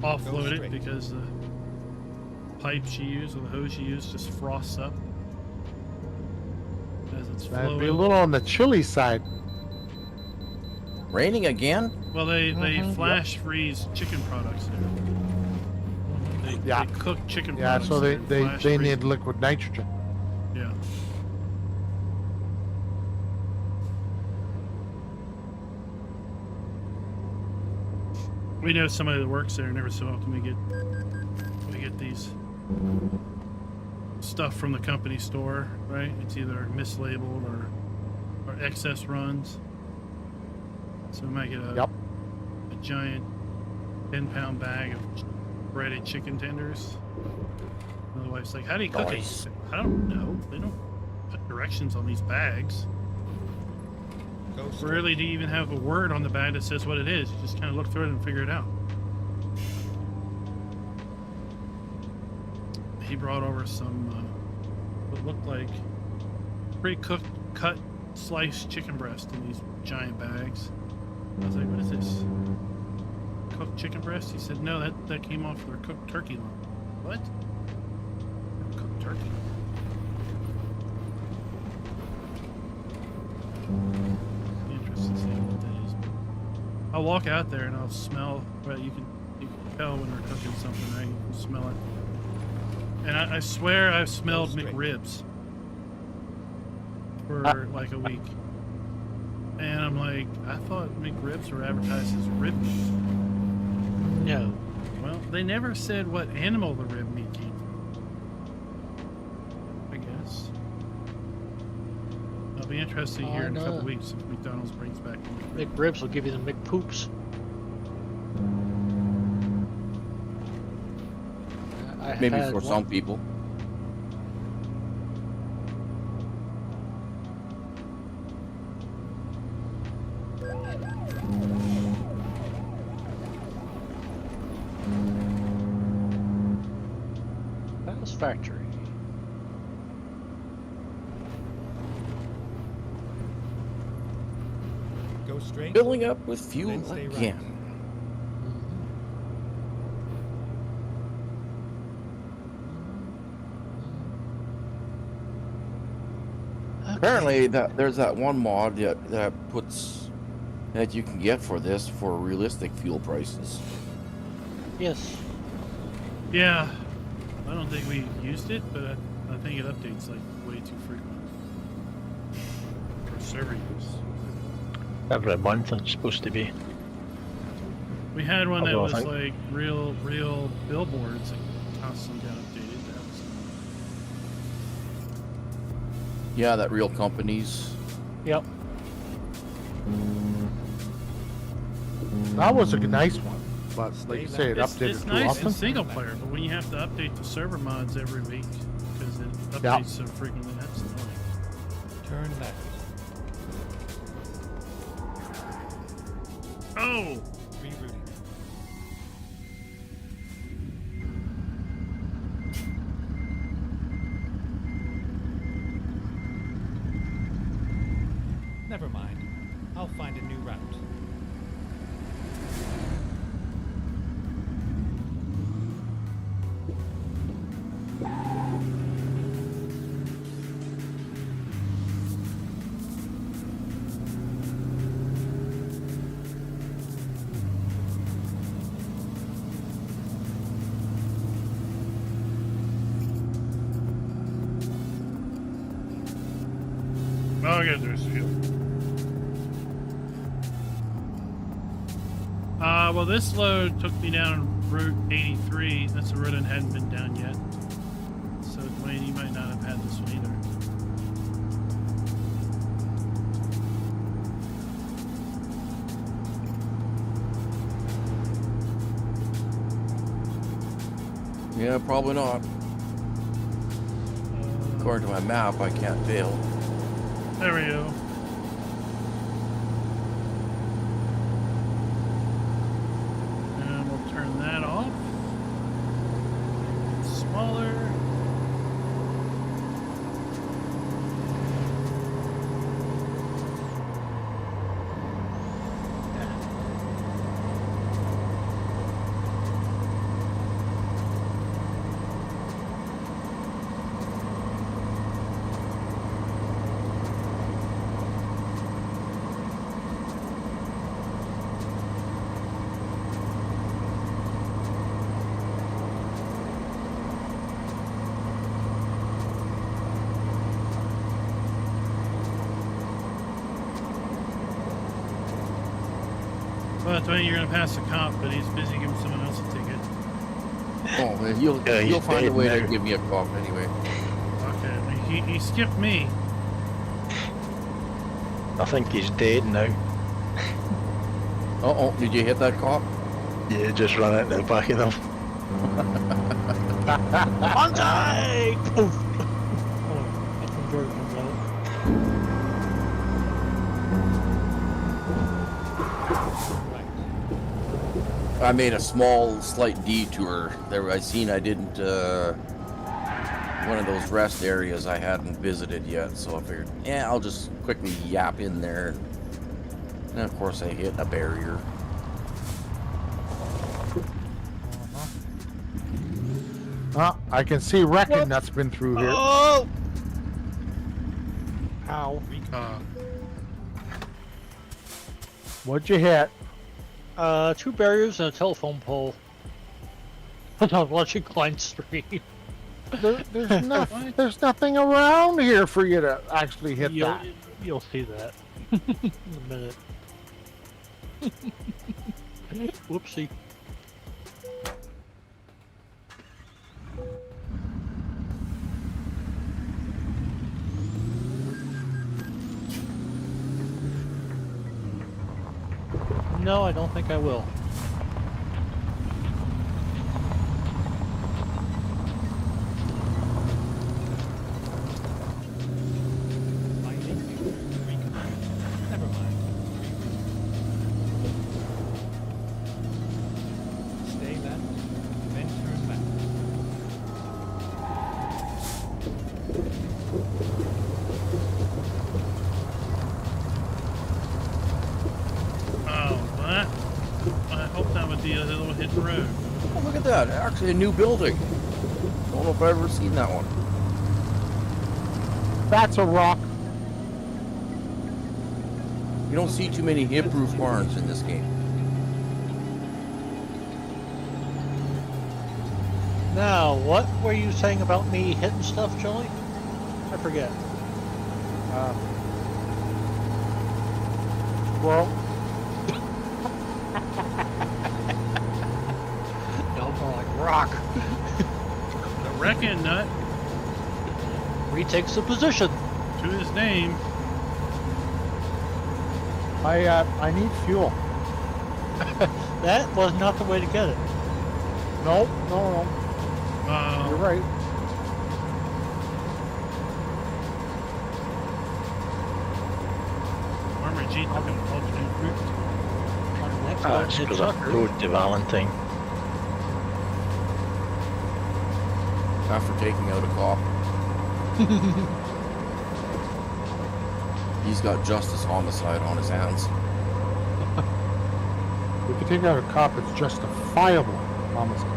Offload it straight. because the pipes you use or the hose you use just frosts up as it's That'd flowing. be a little on the chilly side. Raining again? Well, they Mhm. flash freeze chicken products there. Yeah. They cook chicken Yeah, products. so there and flash they freeze need them. liquid nitrogen. Yeah. We know somebody that works there, and every so often we get these stuff from the company store, right? It's either mislabeled or excess runs. So we might get a Yep. giant 10-pound bag of breaded chicken tenders. And the wife's like, "How do you cook Nice. it?" I don't know. They don't put directions on these bags. Go straight. Rarely do you even have a word on the bag that says what it is. You just kind of look through it and figure it out. He brought over some what looked like pre-cooked, cut, sliced chicken breast in these giant bags. I was like, "What is this? Cooked chicken breast?" He said, "No, that came off their cooked turkey line." What? Cooked turkey? Interesting to see what that is. I'll walk out there and I'll smell. Well, you can tell when they're cooking something, right? You can smell it. And I swear I've smelled straight. McRibs for like a week. And I'm like, I thought McRibs were advertised as rib meat. No. Well, they never said what animal the rib meat came from. I guess. It'll be interesting here in a couple no. weeks if McDonald's brings back the McRib. McRibs will give you the McPoops. I Maybe had for one- some people. Battles Factory. Go straight. Filling up with fuel Then stay right. again. Apparently, there's that one mod that puts that you can get for this for realistic fuel prices. Yes. Yeah. I don't think we used it, but I think it updates like way too frequent for server use. Every month it's supposed to be. We had one that Although I was think- like real billboards that constantly got updated. That was Yeah, that real companies. Yep. That was a nice one, but like you say, it it's updated too nice often. in single player, but when you have to update the server mods every week because it updates Yeah. so frequently, that's annoying. Turn left. Oh! Rerouting. Never mind. I'll find a new route. Oh, okay, there's fuel. Well, this load took me down Route 83. That's a road that hadn't been down yet. So, Dwayne, you might not have had this one either. Yeah, probably not. According to my map, I can't fail. There we go. And we'll turn that off. Smaller. Well, Dwayne, you're gonna pass the cop, but he's busy giving someone else a ticket. Oh, man, you'll he's find a dead way to now. give me a cop anyway. Okay, he skipped me. I think he's dead now. Uh-oh, did you hit that cop? Yeah, just run out the back of them. Monty! Poof! Oh, that converter comes out. Right. I made a slight detour. There, I seen I didn't, one of those rest areas I hadn't visited yet, so I figured, yeah, I'll just quickly yap in there. And of course I hit a barrier. I can see wrecking that's been through here. Oh! Ow. What'd you hit? 2 barriers and a telephone pole. I was watching Klein Street. There's nothing around here for you to actually hit that. You'll see that in a minute. Whoopsie. No, I don't think I will. Finding new recon. Never mind. Stay left, then turn left. Oh, what? I hope that would be a little hidden road. Oh, look at that. Actually, a new building. Don't know if I've ever seen that one. That's a rock. You don't see too many hip-proof barns in this game. Now, what were you saying about me hitting stuff, Joey? I forget. Well, No, more like rock. The Wrecking Nut, Retakes the position. to his name. I need fuel. That was not the way to get it. No. You're right. Armored Jeep took an alternate route. On the don't it's hit because I suckers. rode to Valentine. After taking out a cop. He's got justice homicide on his hands. If you take out a cop, it's justifiable homicide.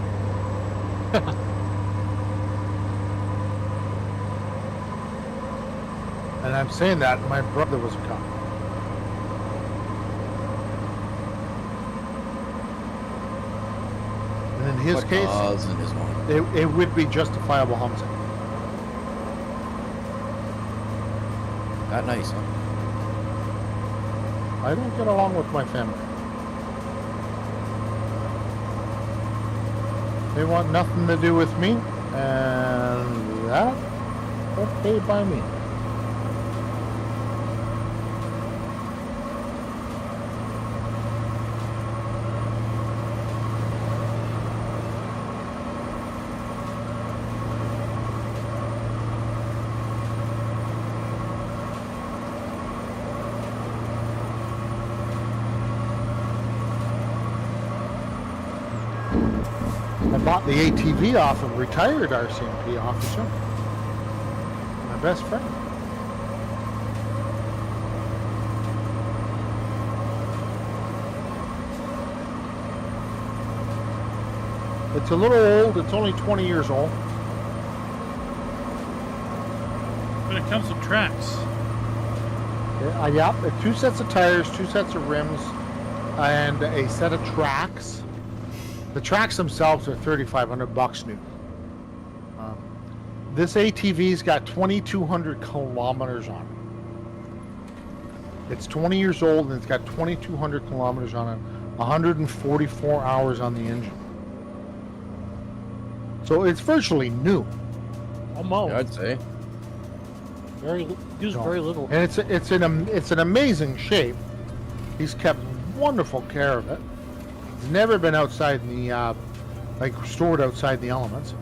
And I'm saying that my brother was a cop. And in his My case, cousin is one. it would be justifiable homicide. That nice, huh? I don't get along with my family. They want nothing to do with me, and that okay by me. I bought the ATV off of a retired RCMP officer. My best friend. It's a little old. It's only 20 years old. But it comes with tracks. Yeah, 2 sets of tires, 2 sets of rims, and a set of tracks. The tracks themselves are $3,500 new. This ATV's got 2,200 kilometers on it. It's 20 years old and it's got 2,200 kilometers on it, 144 hours on the engine. So it's virtually new. Almost. Yeah, I'd say. Used No. very little. And it's an amazing shape. He's kept wonderful care of it. He's never been outside in the stored outside the elements.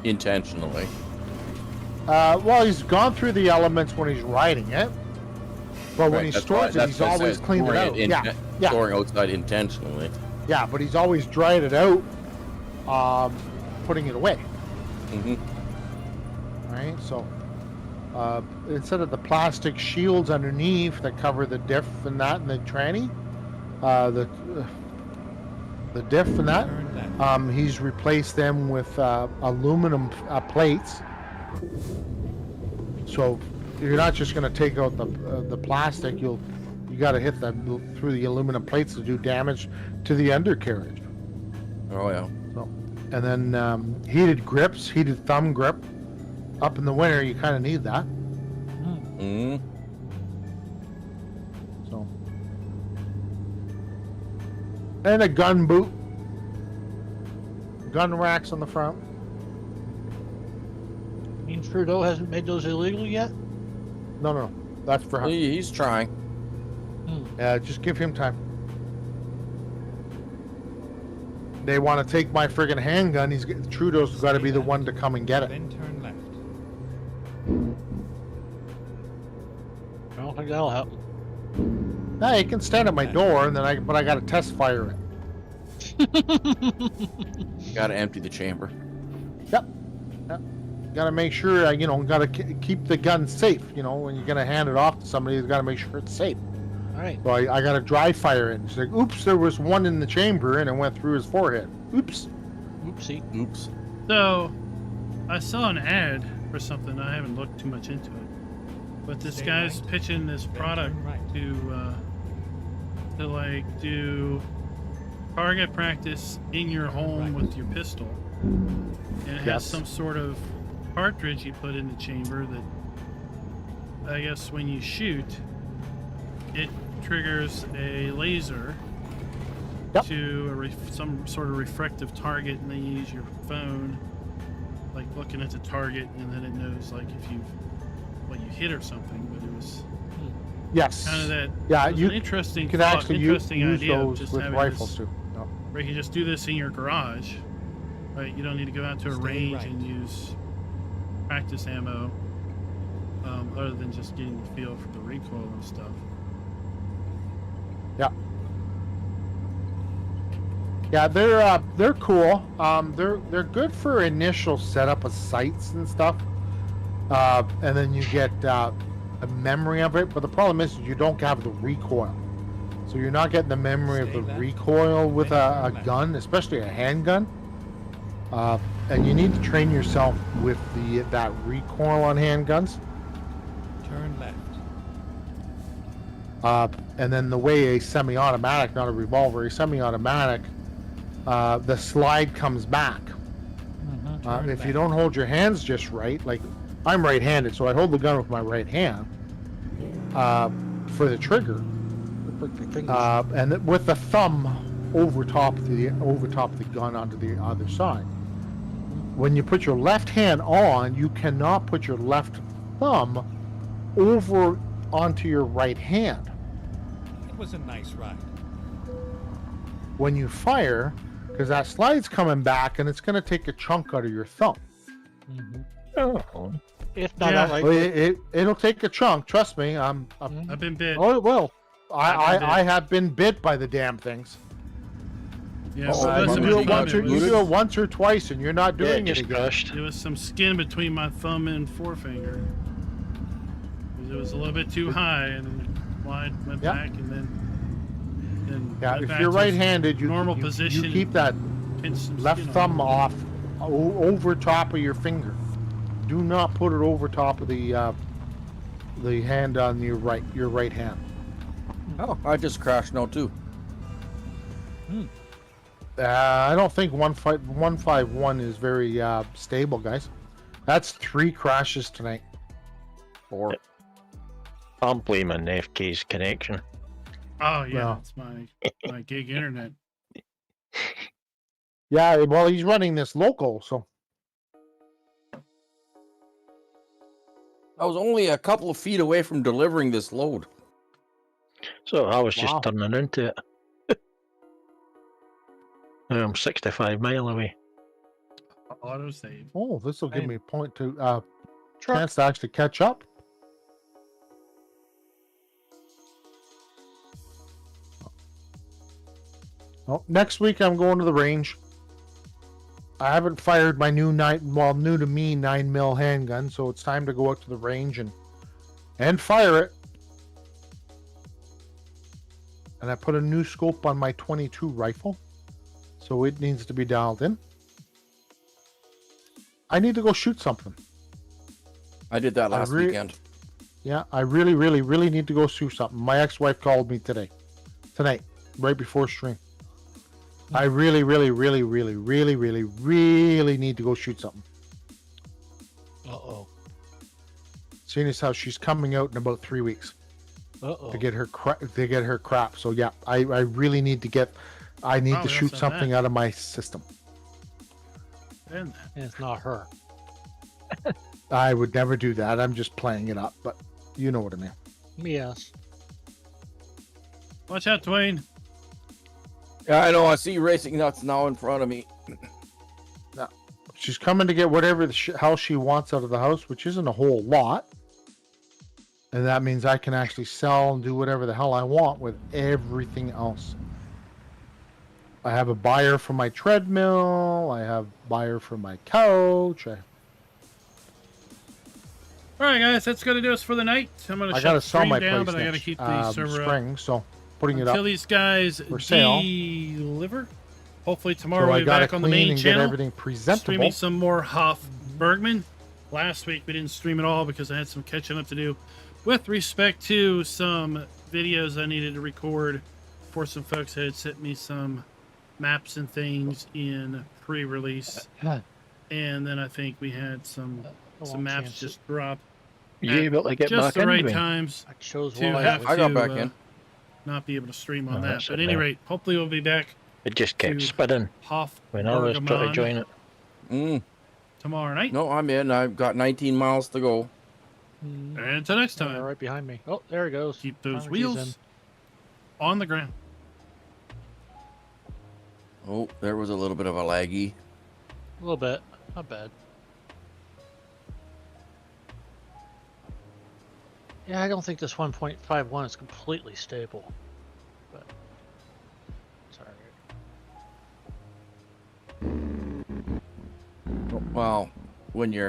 Intentionally. Well, he's gone through the elements when he's riding it, but when Right, he that's stores why- it, he's that's what I always said, cleaned it storing out. in- Yeah, Storing outside intentionally. yeah, but he's always dried it out, putting it away. Mm-hmm. Right, so instead of the plastic shields underneath that cover the diff and that and the tranny, the diff and that, Turn left. he's replaced them with aluminum plates. So you're not just going to take out the plastic. You got to hit through the aluminum plates to do damage to the undercarriage. Oh, yeah. So, and then heated grips, heated thumb grip. Up in the winter, you kind of need that. Mm-hmm. So, and a gun boot, gun racks on the front. mean Trudeau hasn't made those illegal yet? No, that's for him. He's trying. Just give him time. They want to take my friggin' handgun. Trudeau's got to be the one to come and get it. Then turn left. I don't think that'll happen. Nah, he can stand at my door, and then but I got to test fire it. Gotta empty the chamber. Yep. Got to make sure, got to keep the gun safe. When you're gonna hand it off to somebody, you got to make sure it's safe. All right. So I got to dry fire it. It's like, oops, there was one in the chamber, and it went through his forehead. Oops. Oopsie. Oops. So, I saw an ad for something. I haven't looked too much into it, but this Stay guy's right, pitching this then product turn right. to like do target practice in your home with your pistol, and it has Yes. some sort of cartridge you put in the chamber that I guess when you shoot, it triggers a laser Yep. to some sort of refractive target, and then you use your phone, like looking at the target, and then it knows like if you hit or something. But it was Yes. kind of that. Yeah, it was you an interesting. You can thought, actually interesting use idea of those just with having rifles this, too. Yep. where you can just do this in your garage, right? You don't need to go out to a Stay range right. and use practice ammo, other than just getting the feel for the recoil and stuff. Yeah. Yeah, they're cool. They're good for initial setup of sites and stuff. And then you get a memory of it. But the problem is you don't have the recoil. So you're not getting the memory of Stay the left, recoil with then a turn left. gun, especially a handgun. And you need to train yourself with that recoil on handguns. Turn left. And then the way a semi-automatic, not a revolver, a semi-automatic, the slide comes back. Turn If you left. don't hold your hands just right, like I'm right-handed, so I hold the gun with my right hand for the trigger, Break your fingers. and with the thumb over top the gun onto the other side. When you put your left hand on, you cannot put your left thumb over onto your right hand. It was a nice ride. When you fire, because that slide's coming back and it's going to take a chunk out of your thumb. Oh, If not Yeah. outright. Well, it'll take a chunk. Trust me. I've been bit. Oh, it will. I have been bit by the damn things. Yeah, Oh, so I listen, remember You my do, it thumb, once or, it you was, do it once or twice, and you're not yeah, doing it just again. crushed. it was some skin between my thumb and forefinger. It was a little bit too high, and then went Yep. back, and then Yeah, went if back you're to right-handed, you normal you position. keep that pinch some left skin thumb off. over top of your finger. Do not put it over top of the hand on your right hand. Oh, I just crashed now too. I don't think 151 is very stable, guys. That's 3 crashes tonight. Or I'm blaming FK's connection. Oh yeah, No. it's my gig internet. Yeah, well, he's running this local, so I was only a couple of feet away from delivering this load. So I was Wow. just turning into it. Now I'm 65 mile away. Autosave. oh, this will give Hey. me a point to Truck. chance to actually catch up. Well, next week I'm going to the range. I haven't fired my new new to me 9mm handgun, so it's time to go out to the range and fire it. And I put a new scope on my 22 rifle, so it needs to be dialed in. I need to go shoot something. I did that last re- weekend. Yeah, I really, really, really need to go shoot something. My ex-wife called me tonight, right before stream. I really, really, really, really, really, really, really need to go shoot something. Uh-oh. Seeing as how she's coming out in about 3 weeks Uh-oh. to get her crap. So yeah, I really need to get. I need Oh, to we shoot also have something that. out of my system. And And it's not her. I would never do that. I'm just playing it up, but you know what I mean. Yes. watch out, Dwayne. Yeah, I know. I see racing nuts now in front of me. She's coming to get whatever the hell she wants out of the house, which isn't a whole lot. And that means I can actually sell and do whatever the hell I want with everything else. I have a buyer for my treadmill. I have a buyer for my couch. All right, guys, that's gonna do us for the night. I'm gonna I shut gotta the sell stream my down, place but I gotta next keep the server up spring, so putting it until up. these guys for sale. deliver. Hopefully tomorrow So we'll I be gotta back on the clean main and get channel. everything presentable. Streaming some more Hoff Bergman. Last week we didn't stream at all because I had some catching up to do with respect to some videos I needed to record for some folks that had sent me some maps and things in pre-release. And then I think we had some maps just drop You able to get just back the in, right Dwayne? times I chose to one. have I got to back in. not be able to stream on Oh, that. that's But at it, any man. rate, hopefully we'll be back It just kept to spinning Hoff when I was trying to Bergman join it. tomorrow night. No, I'm in. I've got 19 miles to go. And until next time, Right behind me. Oh, there he goes. keep those Timer keys in. wheels on the ground. Oh, there was a little bit of a laggy. A little bit. Not bad. Yeah, I don't think this 1.51 is completely stable. But it's alright. Well, when you're